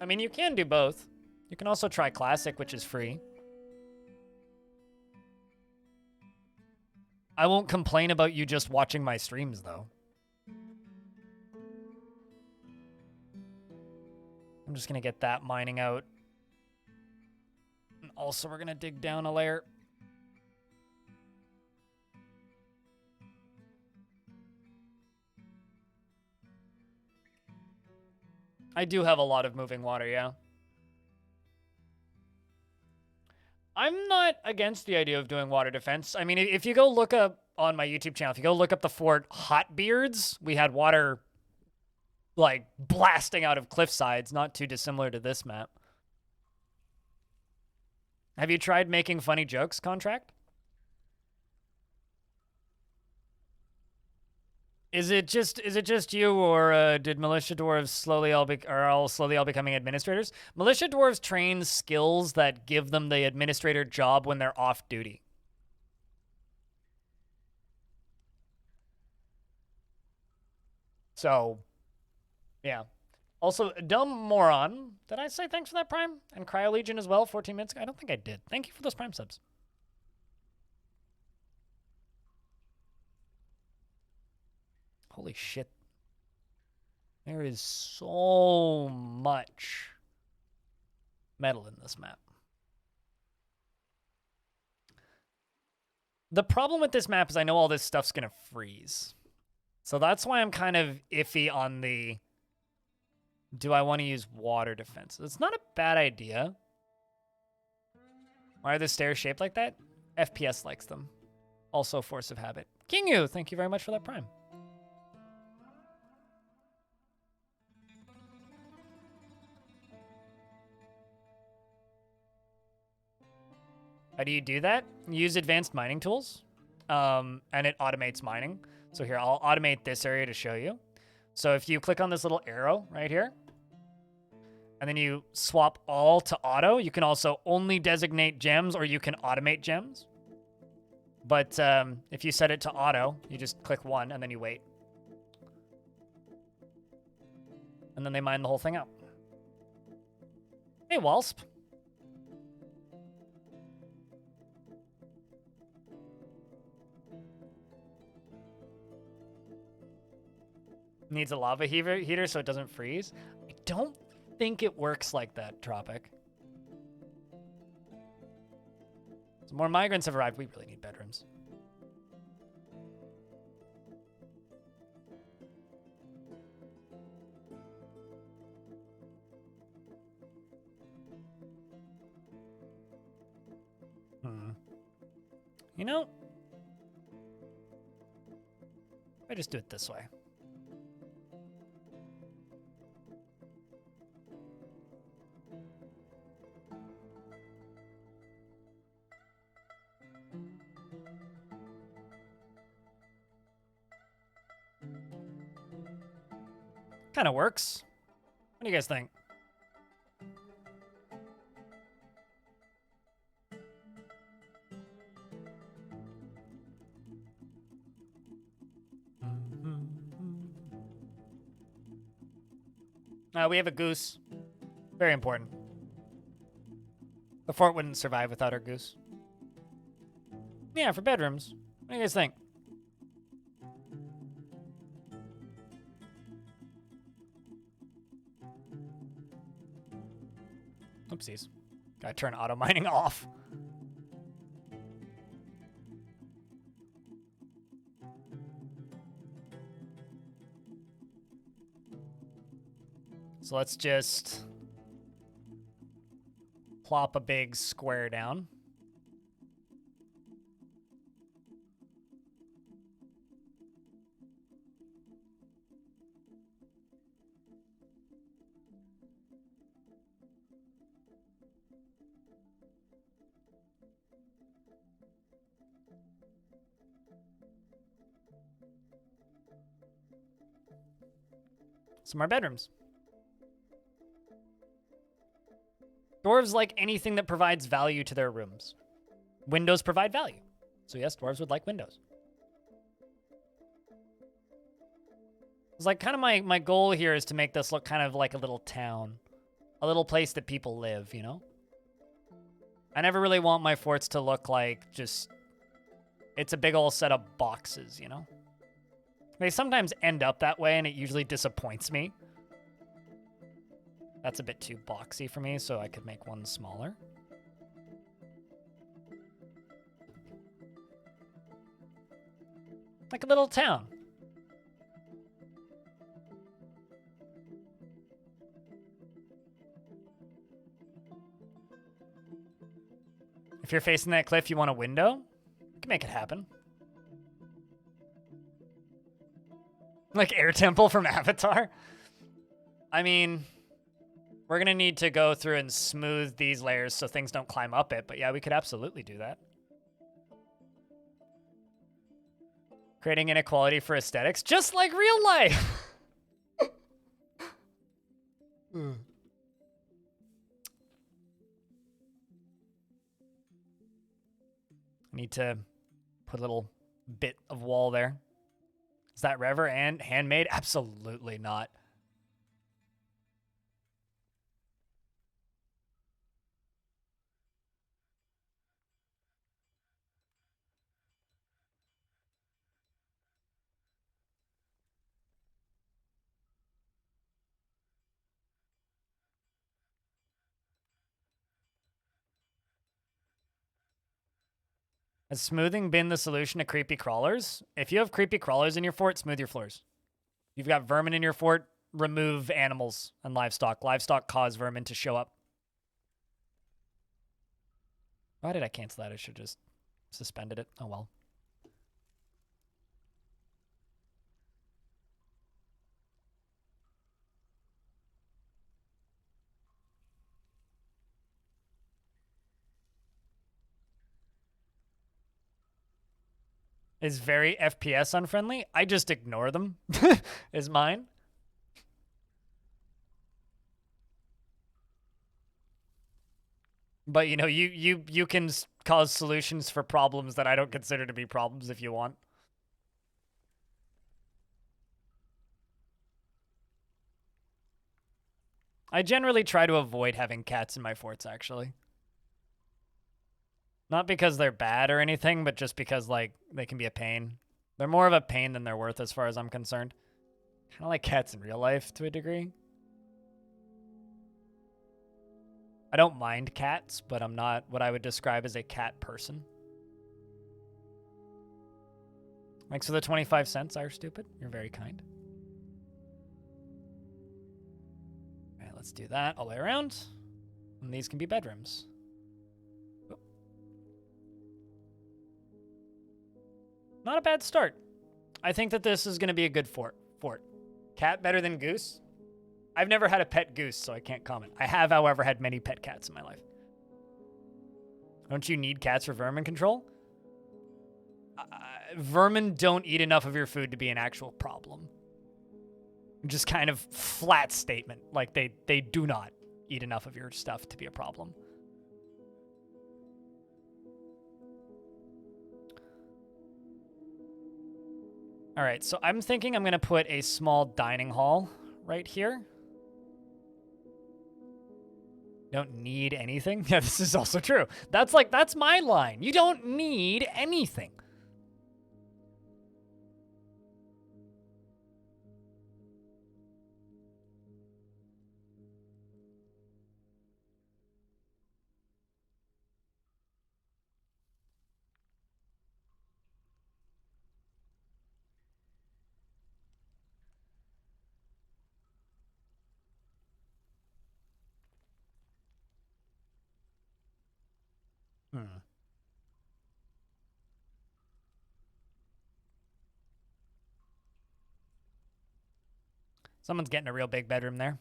I mean, you can do both. You can also try Classic, which is free. I won't complain about you just watching my streams, though. I'm just going to get that mining out. And also, we're going to dig down a layer. I do have a lot of moving water, yeah. I'm not against the idea of doing water defense. I mean, if you go look up on my YouTube channel, if you go look up the fort Hotbeards, we had water, like, blasting out of cliff sides, not too dissimilar to this map. Have you tried making funny jokes, Contract? Is it just you, or did militia dwarves slowly all becoming administrators? Militia dwarves train skills that give them the administrator job when they're off duty. So, yeah. Also, Dumb Moron, did I say thanks for that Prime? And Cryo Legion as well, 14 minutes ago? I don't think I did. Thank you for those Prime subs. Holy shit. There is so much metal in this map. The problem with this map is I know all this stuff's gonna freeze. So that's why I'm kind of iffy on the, do I want to use water defense? It's not a bad idea. Why are the stairs shaped like that? FPS likes them. Also force of habit. Kingu, thank you very much for that Prime. How do you do that? Use advanced mining tools, and it automates mining. So here, I'll automate this area to show you. So if you click on this little arrow right here, and then you swap all to auto, you can also only designate gems, or you can automate gems. But if you set it to auto, you just click one, and then you wait. And then they mine the whole thing out. Hey, Walsp. Needs a lava heater so it doesn't freeze. I don't think it works like that, Tropic. So more migrants have arrived. We really need bedrooms. You know, I just do it this way. Kind of works. What do you guys think? We have a goose. Very important. The fort wouldn't survive without our goose. Yeah, for bedrooms. What do you guys think? Oopsies. Gotta turn auto mining off. So let's just plop a big square down. Some more bedrooms. Dwarves like anything that provides value to their rooms. Windows provide value. So yes, dwarves would like windows. It's like kind of my goal here is to make this look kind of like a little town. A little place that people live, you know? I never really want my forts to look like just... It's a big old set of boxes, you know? They sometimes end up that way, and it usually disappoints me. That's a bit too boxy for me, so I could make one smaller. Like a little town. If you're facing that cliff, you want a window? You can make it happen. Like Air Temple from Avatar? I mean, we're going to need to go through and smooth these layers so things don't climb up it. But yeah, we could absolutely do that. Creating inequality for aesthetics, just like real life. I need to put a little bit of wall there. Is that Rever and handmade? Absolutely not. Has smoothing been the solution to creepy crawlers? If you have creepy crawlers in your fort, smooth your floors. You've got vermin in your fort, remove animals and livestock. Livestock cause vermin to show up. Why did I cancel that? I should just suspended it. Oh well. Is very FPS unfriendly. I just ignore them. Is mine. But you know, you can cause solutions for problems that I don't consider to be problems if you want. I generally try to avoid having cats in my forts, actually. Not because they're bad or anything, but just because, like, they can be a pain. They're more of a pain than they're worth as far as I'm concerned. Kind of like cats in real life to a degree. I don't mind cats, but I'm not what I would describe as a cat person. Thanks for the 25 cents, Irish Stupid. You're very kind. All right, let's do that all the way around. And these can be bedrooms. Oh. Not a bad start. I think that this is going to be a good fort. Cat better than goose? I've never had a pet goose, so I can't comment. I have, however, had many pet cats in my life. Don't you need cats for vermin control? Vermin don't eat enough of your food to be an actual problem. Just kind of flat statement. Like, they do not eat enough of your stuff to be a problem. All right, so I'm thinking I'm going to put a small dining hall right here. Don't need anything. Yeah, this is also true. That's my line. You don't need anything. Someone's getting a real big bedroom there.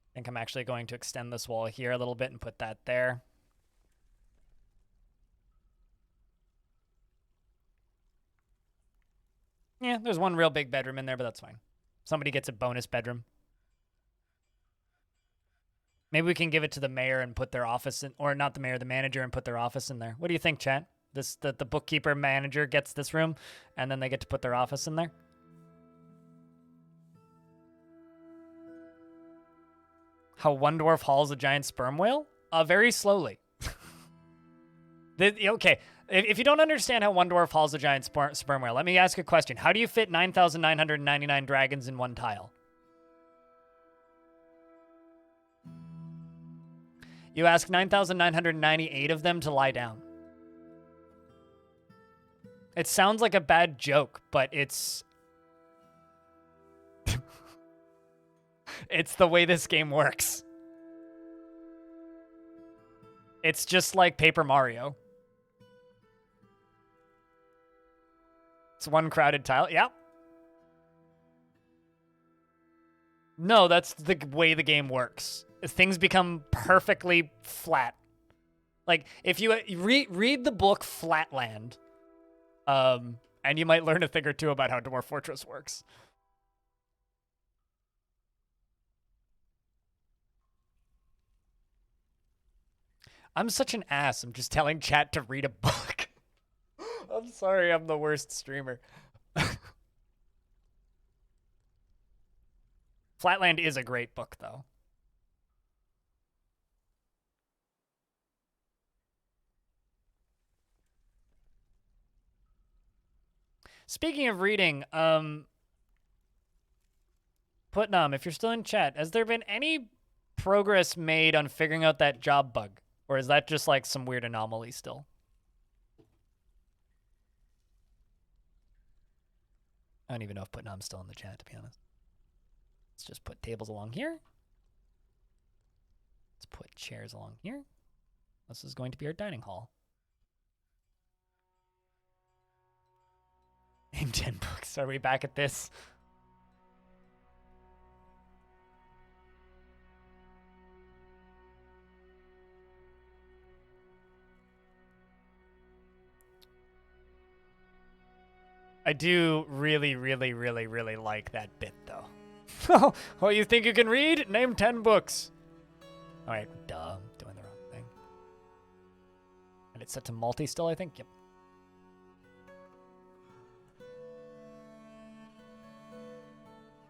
I think I'm actually going to extend this wall here a little bit and put that there. Yeah, there's one real big bedroom in there, but that's fine. Somebody gets a bonus bedroom. Maybe we can give it to the mayor and put their office in, or not the mayor, the manager, and put their office in there. What do you think, chat? The bookkeeper manager gets this room, and then they get to put their office in there? How one dwarf hauls a giant sperm whale? Very slowly. Okay, if you don't understand how one dwarf hauls a giant sperm whale, let me ask a question. How do you fit 9,999 dragons in one tile? You ask 9,998 of them to lie down. It sounds like a bad joke, but it's... it's the way this game works. It's just like Paper Mario. It's one crowded tile. Yep. No, that's the way the game works. Things become perfectly flat. Like, if you read the book Flatland, and you might learn a thing or two about how Dwarf Fortress works. I'm such an ass. I'm just telling chat to read a book. I'm sorry, I'm the worst streamer. Flatland is a great book, though. Speaking of reading, Putnam, if you're still in chat, has there been any progress made on figuring out that job bug? Or is that just like some weird anomaly still? I don't even know if Putnam's still in the chat, to be honest. Let's just put tables along here. Let's put chairs along here. This is going to be our dining hall. Name 10 books. Are we back at this? I do really, really, really, really like that bit, though. Oh, you think you can read? Name 10 books. All right, duh, I'm doing the wrong thing. And it's set to multi still, I think? Yep.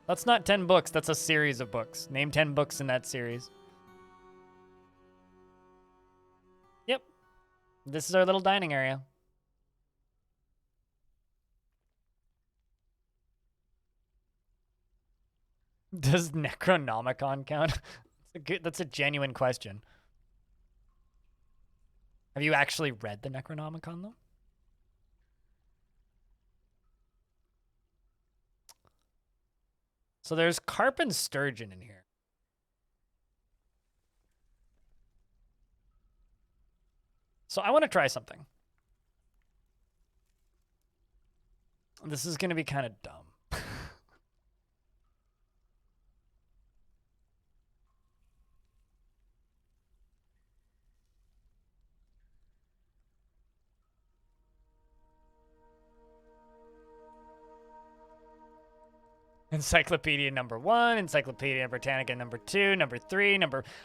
That's not 10 books, that's a series of books. Name 10 books in that series. Yep. This is our little dining area. Does Necronomicon count? That's a genuine question. Have you actually read the Necronomicon, though? So there's carp and sturgeon in here. So I want to try something. This is going to be kind of dumb. Encyclopedia number 1, Encyclopedia Britannica number 2, number 3,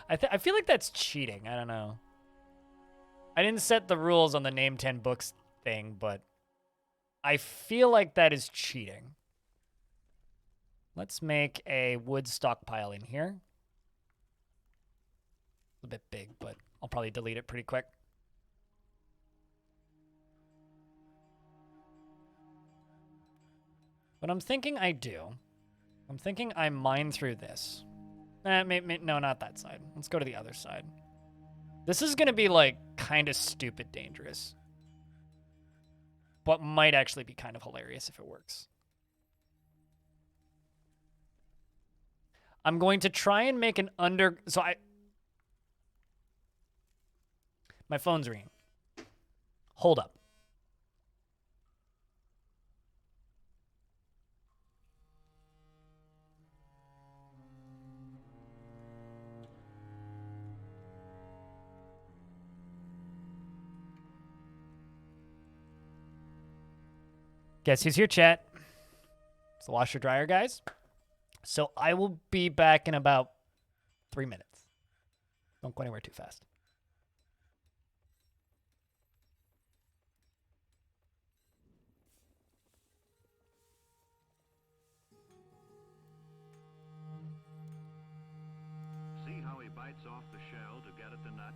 I feel like that's cheating. I don't know. I didn't set the rules on the name 10 books thing, but I feel like that is cheating. Let's make a wood stockpile in here. A bit big, but I'll probably delete it pretty quick. But I'm thinking I do. I'm thinking I mine through this. No, not that side. Let's go to the other side. This is going to be, like, kind of stupid dangerous. But might actually be kind of hilarious if it works. I'm going to try and make an My phone's ringing. Hold up. Guess who's here, chat? It's the washer dryer guys. So I will be back in about 3 minutes. Don't go anywhere too fast. See how he bites off the shell to get at the nut?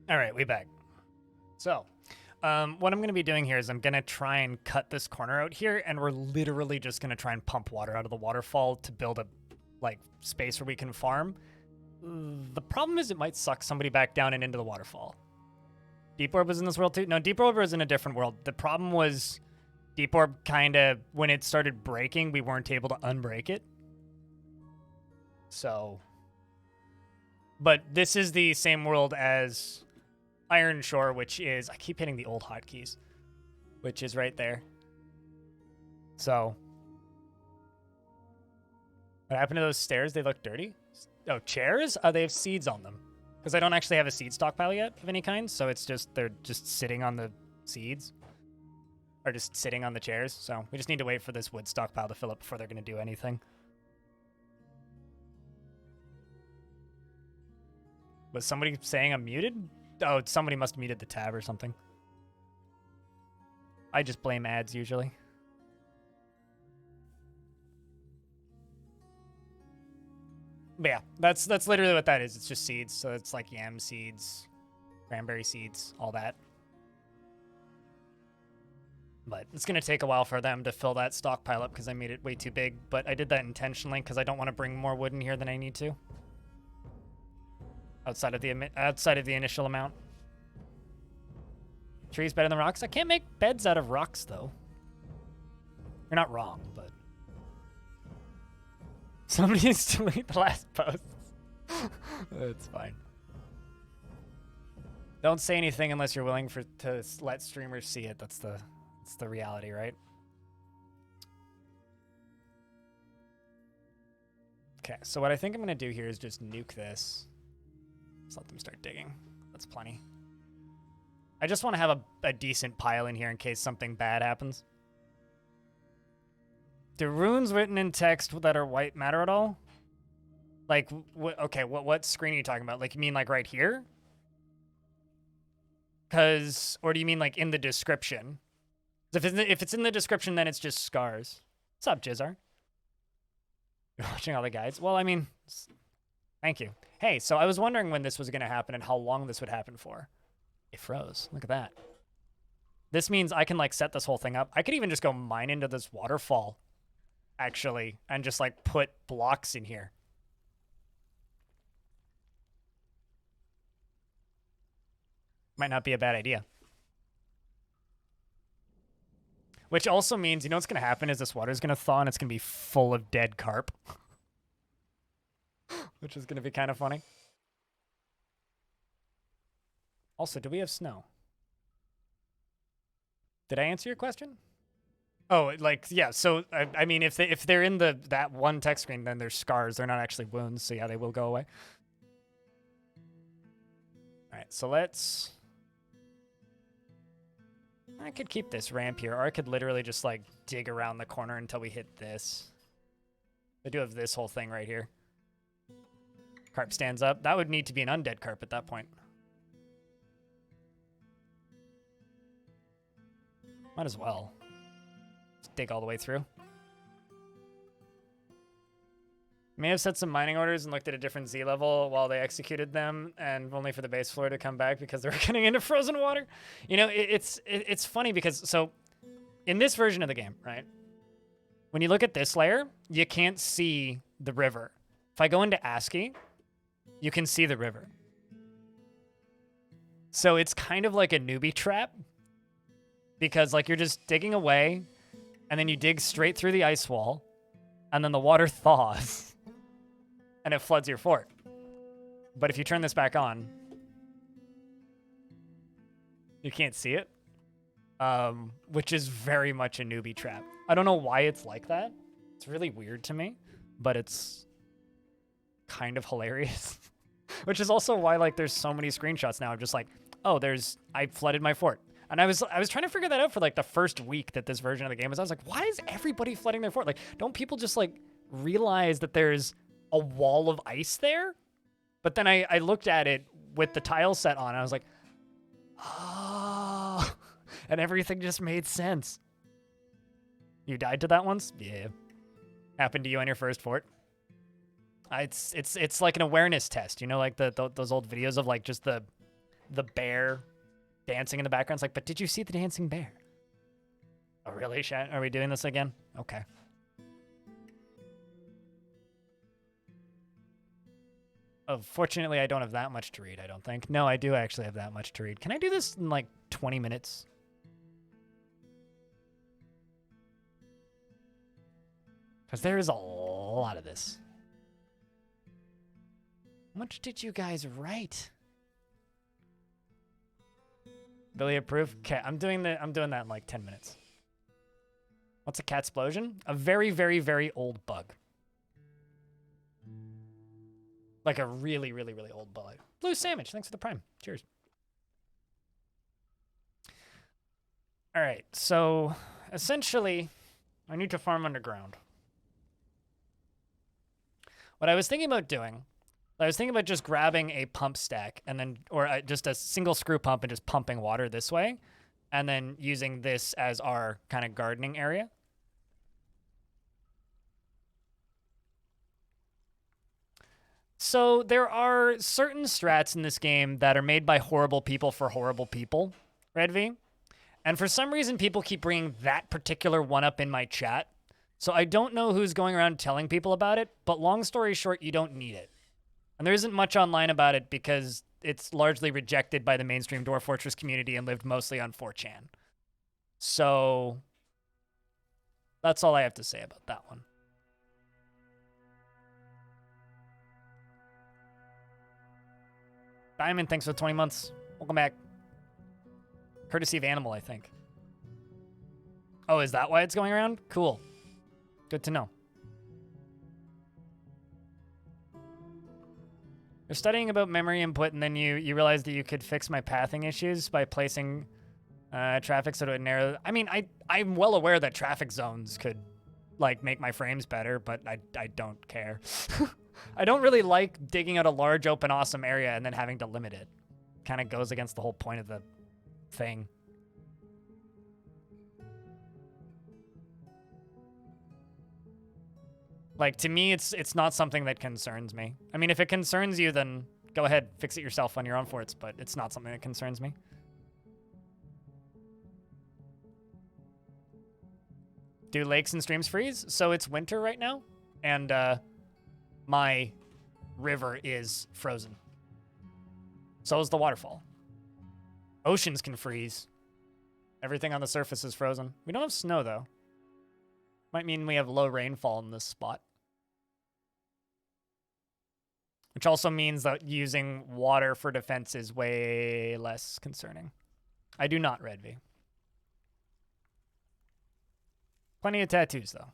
All right, we back. So, what I'm going to be doing here is I'm going to try and cut this corner out here, and we're literally just going to try and pump water out of the waterfall to build a, like, space where we can farm. The problem is it might suck somebody back down and into the waterfall. Deep Orb was in this world too? No, Deep Orb was in a different world. The problem was Deep Orb kind of, when it started breaking, we weren't able to unbreak it. So, but this is the same world as Iron Shore, which is, I keep hitting the old hotkeys, which is right there. So, what happened to those stairs? They look dirty. Oh, chairs? They have seeds on them. Because I don't actually have a seed stockpile yet of any kind, so it's just, they're just sitting on the seeds. Or just sitting on the chairs, so we just need to wait for this wood stockpile to fill up before they're going to do anything. Was somebody saying I'm muted? Oh, somebody must have muted the tab or something. I just blame ads usually. But yeah, that's literally what that is. It's just seeds. So it's like yam seeds, cranberry seeds, all that. But it's going to take a while for them to fill that stockpile up because I made it way too big. But I did that intentionally because I don't want to bring more wood in here than I need to. Outside of the initial amount. Trees better than rocks? I can't make beds out of rocks, though. You're not wrong, but... Somebody needs to delete the last post. It's fine. Don't say anything unless you're willing to let streamers see it. That's the reality, right? Okay, so what I think I'm going to do here is just nuke this. Just let them start digging. That's plenty. I just want to have a decent pile in here in case something bad happens. Do runes written in text that are white matter at all? Like, okay, what screen are you talking about? Like, you mean like right here? Or do you mean like in the description? If it's in the description, then it's just scars. What's up, Jizzar? You're watching all the guides? Well, I mean, thank you. Hey, so I was wondering when this was going to happen and how long this would happen for. It froze. Look at that. This means I can, like, set this whole thing up. I could even just go mine into this waterfall, actually, and just, like, put blocks in here. Might not be a bad idea. Which also means, you know what's going to happen is this water's going to thaw and it's going to be full of dead carp. Which is going to be kind of funny. Also, do we have snow? Did I answer your question? Oh, like, yeah, so, I mean, if they're in that one text screen, then they're scars. They're not actually wounds, so yeah, they will go away. All right, so let's... I could keep this ramp here, or I could literally just, like, dig around the corner until we hit this. I do have this whole thing right here. Carp stands up. That would need to be an undead carp at that point. Might as well. Just dig all the way through. May have set some mining orders and looked at a different Z level while they executed them, and only for the base floor to come back because they were getting into frozen water. You know, it's funny because, so, in this version of the game, right, when you look at this layer, you can't see the river. If I go into ASCII, you can see the river. So it's kind of like a newbie trap because, like, you're just digging away, and then you dig straight through the ice wall, and then the water thaws. And it floods your fort. But if you turn this back on, you can't see it, which is very much a newbie trap. I don't know why it's like that. It's really weird to me, but it's kind of hilarious. Which is also why, like, there's so many screenshots now. I'm just like, oh, I flooded my fort. And I was trying to figure that out for, like, the first week that this version of the game was. I was like, why is everybody flooding their fort? Like, don't people just, like, realize that there's a wall of ice there? But then I looked at it with the tile set on, and I was like, oh, and everything just made sense. You died to that once? Yeah. Happened to you on your first fort? It's like an awareness test, you know, like those old videos of, like, just the the bear dancing in the background. It's like, but did you see the dancing bear? Oh, really, Shat? Are we doing this again? Okay. Oh, fortunately, I don't have that much to read, I don't think. No, I do actually have that much to read. Can I do this in like 20 minutes? Because there is a lot of this. How much did you guys write? Billy approve? Okay, I'm doing that in like 10 minutes. What's a cat explosion? A very, very, very old bug. Like a really, really, really old bug. Blue Sandwich, thanks for the prime. Cheers. All right, so essentially, I need to farm underground. What I was thinking about doing, I was thinking about just grabbing a pump stack and then, or just a single screw pump and just pumping water this way, and then using this as our kind of gardening area. So there are certain strats in this game that are made by horrible people for horrible people, Red V. And for some reason, people keep bringing that particular one up in my chat. So I don't know who's going around telling people about it, but long story short, you don't need it. And there isn't much online about it because it's largely rejected by the mainstream Dwarf Fortress community and lived mostly on 4chan. So that's all I have to say about that one. Diamond, thanks for the 20 months. Welcome back. Courtesy of Animal, I think. Oh, is that why it's going around? Cool. Good to know. You're studying about memory input, and then you realize that you could fix my pathing issues by placing traffic so it would narrow. I mean, I'm well aware that traffic zones could, like, make my frames better, but I don't care. I don't really like digging out a large, open, awesome area and then having to limit it. Kind of goes against the whole point of the thing. Like, to me, it's not something that concerns me. I mean, if it concerns you, then go ahead, fix it yourself on your own forts, but it's not something that concerns me. Do lakes and streams freeze? So it's winter right now, and my river is frozen. So is the waterfall. Oceans can freeze. Everything on the surface is frozen. We don't have snow, though. Might mean we have low rainfall in this spot. Which also means that using water for defense is way less concerning. I do not, Red V. Plenty of tattoos, though.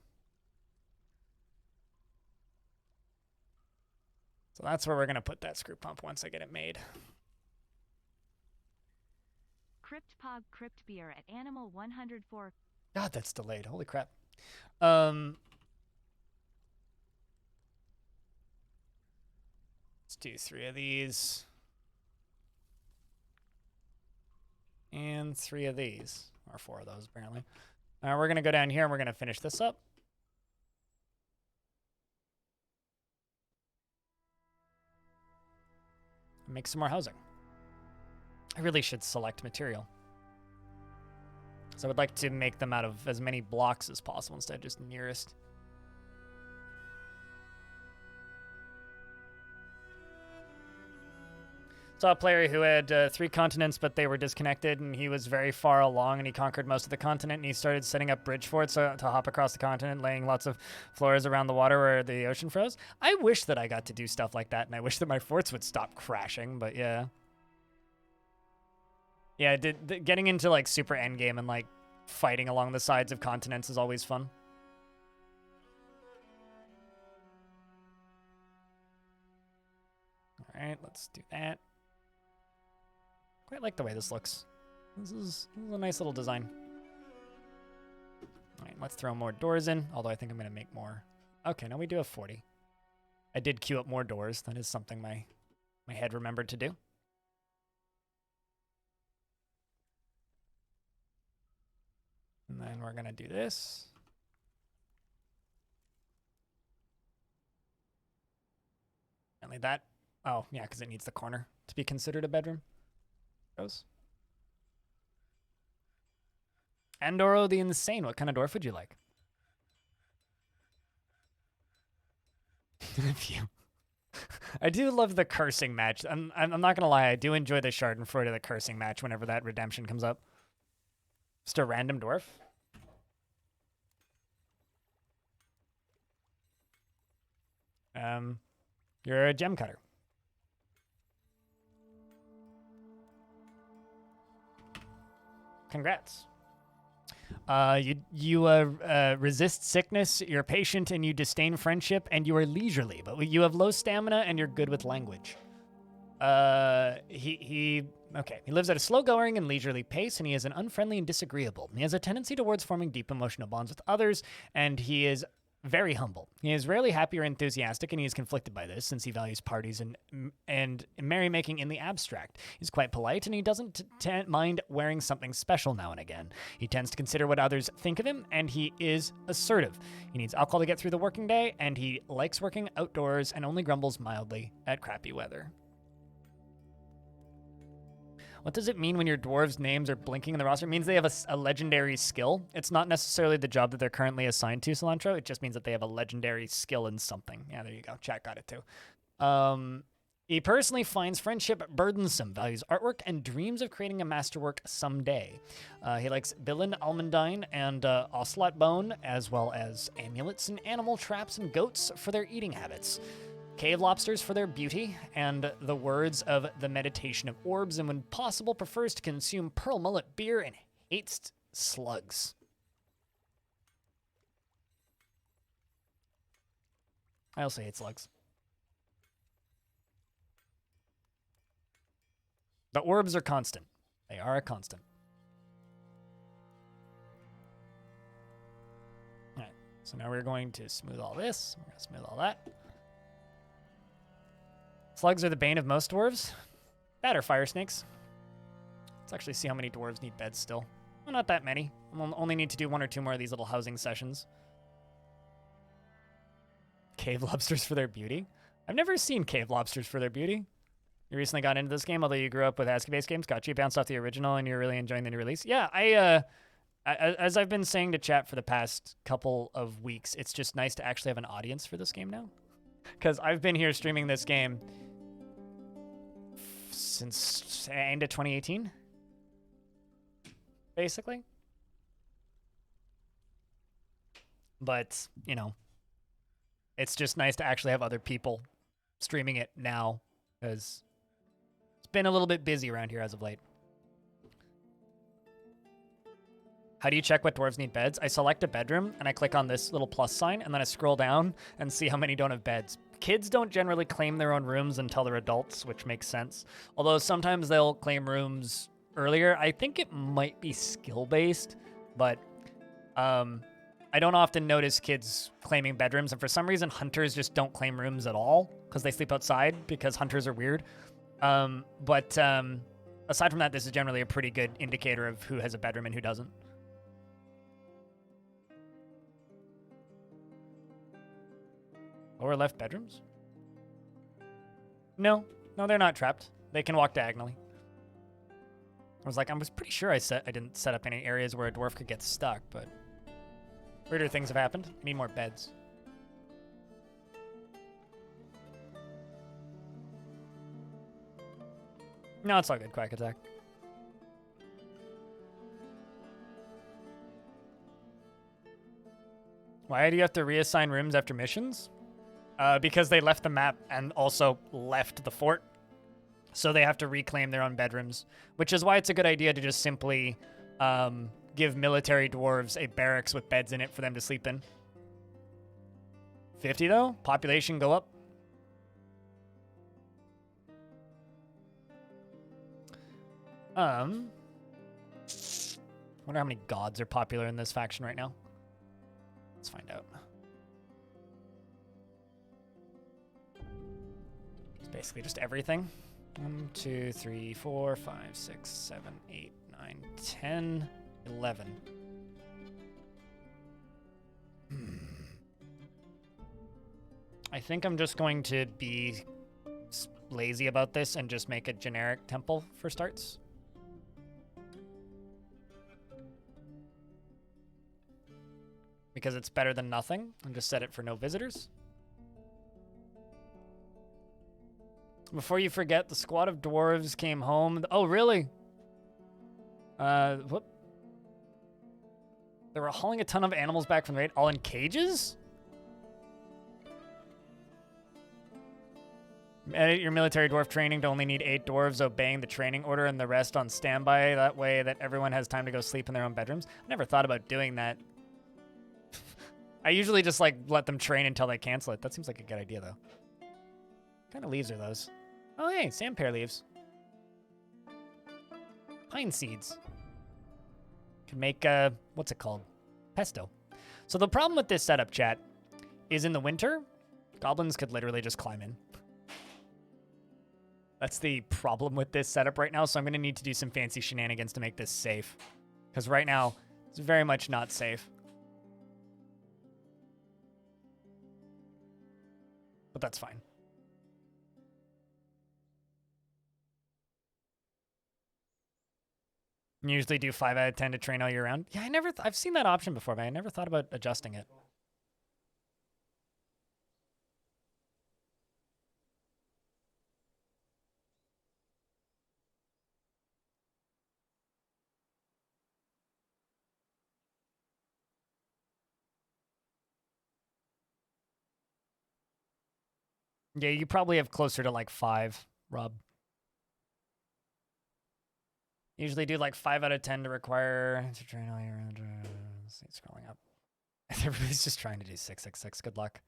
So that's where we're going to put that screw pump once I get it made. Crypt Pog Crypt Beer at Animal 104. God, that's delayed. Holy crap. Let's do 3 of these. And 3 of these. Or 4 of those, apparently. We're going to go down here and we're going to finish this up. Make some more housing. I really should select material. So I would like to make them out of as many blocks as possible instead of just nearest. Saw a player who had 3 continents, but they were disconnected, and he was very far along, and he conquered most of the continent, and he started setting up bridge forts to hop across the continent, laying lots of floors around the water where the ocean froze. I wish that I got to do stuff like that, and I wish that my forts would stop crashing, but yeah. Yeah, getting into, like, super endgame and, like, fighting along the sides of continents is always fun. All right, let's do that. Quite like the way this looks. This is a nice little design. All right, let's throw more doors in, although I think I'm going to make more. Okay, now we do have 40. I did queue up more doors. That is something my head remembered to do. And then we're going to do this. Apparently that. Oh, yeah, because it needs the corner to be considered a bedroom. Goes. Andoro the Insane. What kind of dwarf would you like? Phew. I do love the cursing match. I'm not gonna lie, I do enjoy the Schadenfreude of the cursing match whenever that redemption comes up. Just a random dwarf. You're a gem cutter. Congrats. You resist sickness, you're patient, and you disdain friendship, and you are leisurely, but you have low stamina, and you're good with language. He lives at a slow-going and leisurely pace, and he is an unfriendly and disagreeable. He has a tendency towards forming deep emotional bonds with others, and he is very humble. He is rarely happy or enthusiastic, and he is conflicted by this since he values parties and merrymaking in the abstract. He's quite polite, and he doesn't mind wearing something special now and again. He tends to consider what others think of him, and he is assertive. He needs alcohol to get through the working day, and he likes working outdoors and only grumbles mildly at crappy weather. What does it mean when your dwarves' names are blinking in the roster? It means they have a legendary skill. It's not necessarily the job that they're currently assigned to, Cilantro. It just means that they have a legendary skill in something. Yeah, there you go. Chat got it too. He personally finds friendship burdensome, values artwork, and dreams of creating a masterwork someday. He likes Villain Almondine and Ocelot Bone, as well as amulets and animal traps and goats for their eating habits. Cave lobsters for their beauty, and the words of the meditation of orbs, and when possible prefers to consume pearl mullet beer and hates slugs. I also hate slugs. The orbs are constant. They are a constant. All right, so now we're going to smooth all this. We're going to smooth all that. Slugs are the bane of most dwarves. That or fire snakes. Let's actually see how many dwarves need beds still. Well, not that many. We'll only need to do 1 or 2 more of these little housing sessions. Cave lobsters for their beauty? I've never seen cave lobsters for their beauty. You recently got into this game, although you grew up with ASCII-based games. Got you bounced off the original, and you're really enjoying the new release. Yeah, as I've been saying to chat for the past couple of weeks, it's just nice to actually have an audience for this game now. Because I've been here streaming this game since end of 2018, basically. But, you know, it's just nice to actually have other people streaming it now, because it's been a little bit busy around here as of late. How do you check what dwarves need beds? I select a bedroom, and I click on this little plus sign, and then I scroll down and see how many don't have beds. Kids don't generally claim their own rooms until they're adults, which makes sense. Although sometimes they'll claim rooms earlier. I think it might be skill-based, but I don't often notice kids claiming bedrooms, and for some reason, hunters just don't claim rooms at all because they sleep outside because hunters are weird. But aside from that, this is generally a pretty good indicator of who has a bedroom and who doesn't. Lower left bedrooms? No, they're not trapped. They can walk diagonally. I was pretty sure I didn't set up any areas where a dwarf could get stuck, but weirder things have happened. I need more beds. No, it's all good. Quack attack. Why do you have to reassign rooms after missions? Because they left the map and also left the fort. So they have to reclaim their own bedrooms, which is why it's a good idea to just simply give military dwarves a barracks with beds in it for them to sleep in. 50 though? Population go up. Wonder how many gods are popular in this faction right now. Let's find out. It's basically just everything. 1, 2, 3, 4, 5, 6, 7, 8, 9, 10, 11. I think I'm just going to be lazy about this and just make a generic temple for starts. because it's better than nothing, and just set it for no visitors. Before you forget, the squad of dwarves came home. Oh, really? Whoop. They were hauling a ton of animals back from the raid, all in cages? Edit your military dwarf training to only need 8 dwarves obeying the training order and the rest on standby. That way that everyone has time to go sleep in their own bedrooms. I never thought about doing that. I usually just like let them train until they cancel it. That seems like a good idea though. What kind of leaves are those? Oh hey, sand pear leaves. Pine seeds. Can make, what's it called? Pesto. So the problem with this setup, chat, is in the winter, goblins could literally just climb in. That's the problem with this setup right now, so I'm going to need to do some fancy shenanigans to make this safe. Because right now, it's very much not safe. But that's fine. You usually do 5 out of 10 to train all year round. Yeah, I've seen that option before, but I never thought about adjusting it. Yeah, you probably have closer to like 5, Rob. Usually do like 5 out of 10 to require to train all year round. See, scrolling up. Everybody's just trying to do 666. Good luck.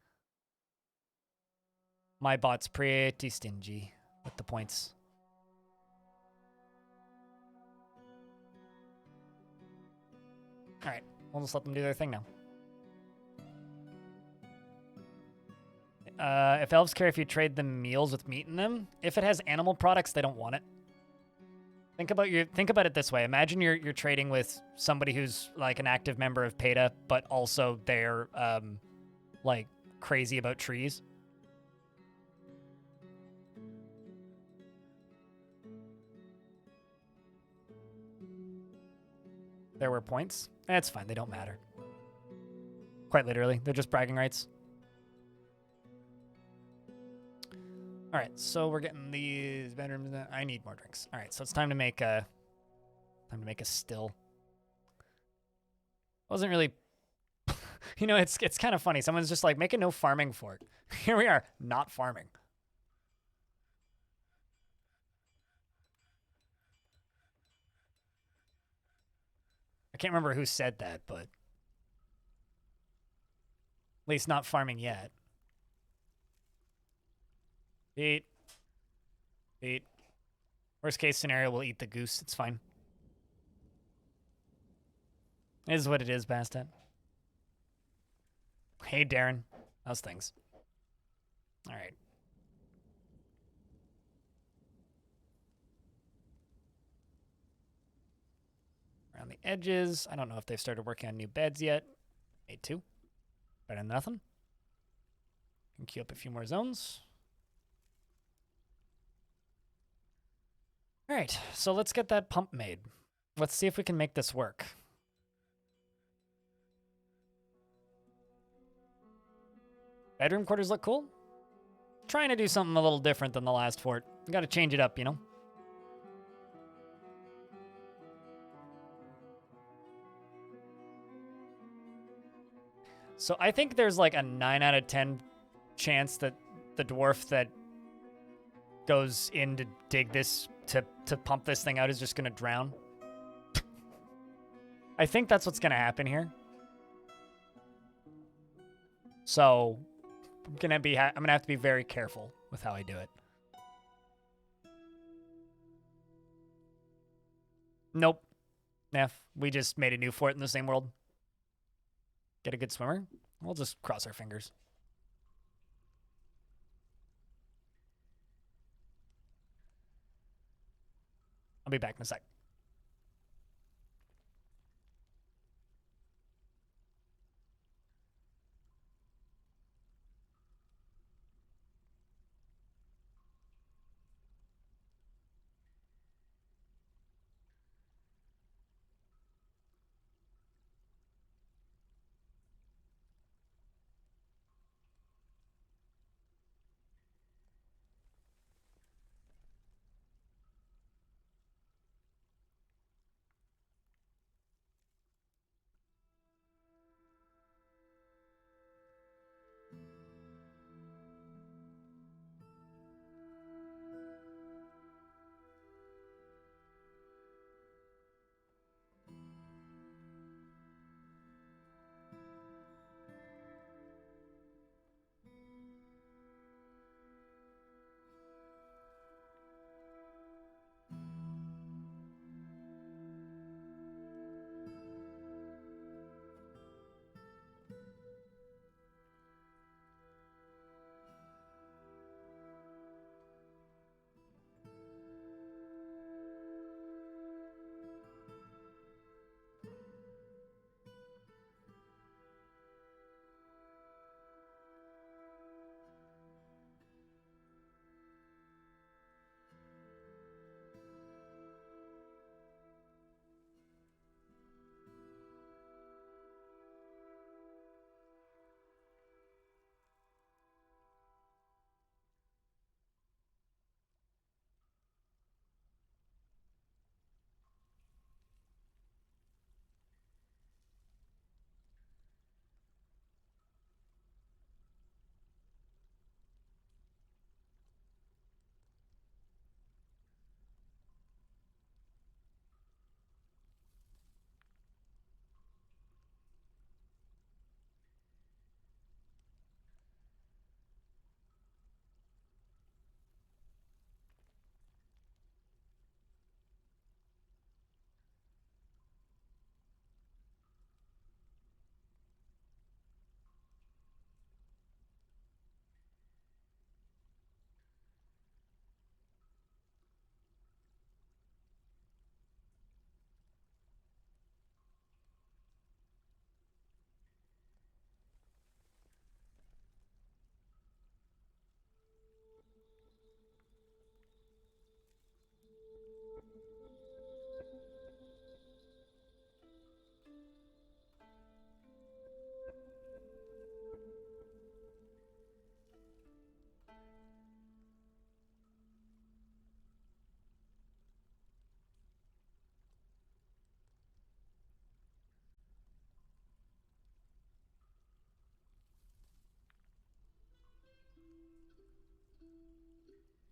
My bot's pretty stingy with the points. All right, we'll just let them do their thing now. If elves care if you trade them meals with meat in them, if it has animal products, they don't want it. Think about it this way. Imagine you're trading with somebody who's like an active member of PETA, but also they're like crazy about trees. There were points. That's fine. They don't matter. Quite literally, they're just bragging rights. All right, so we're getting these bedrooms. I need more drinks. All right, so it's time to make a still. Wasn't really, you know, it's kind of funny. Someone's just like, make a no farming fort. Here we are, not farming. I can't remember who said that, but at least not farming yet. Eat. Worst case scenario, we'll eat the goose. It's fine. It is what it is, Bastet. Hey, Darren. How's things? All right. Around the edges. I don't know if they've started working on new beds yet. Made 2. Better than nothing. Can queue up a few more zones. All right, so let's get that pump made. Let's see if we can make this work. Bedroom quarters look cool. Trying to do something a little different than the last fort. You gotta change it up, you know? So I think there's like a 9 out of 10 chance that the dwarf that goes in to dig this, to pump this thing out is just gonna drown. I think that's what's gonna happen here. So I'm gonna have to be very careful with how I do it. Nope. Yeah, we just made a new fort in the same world. Get a good swimmer. We'll just cross our fingers. I'll be back in a sec.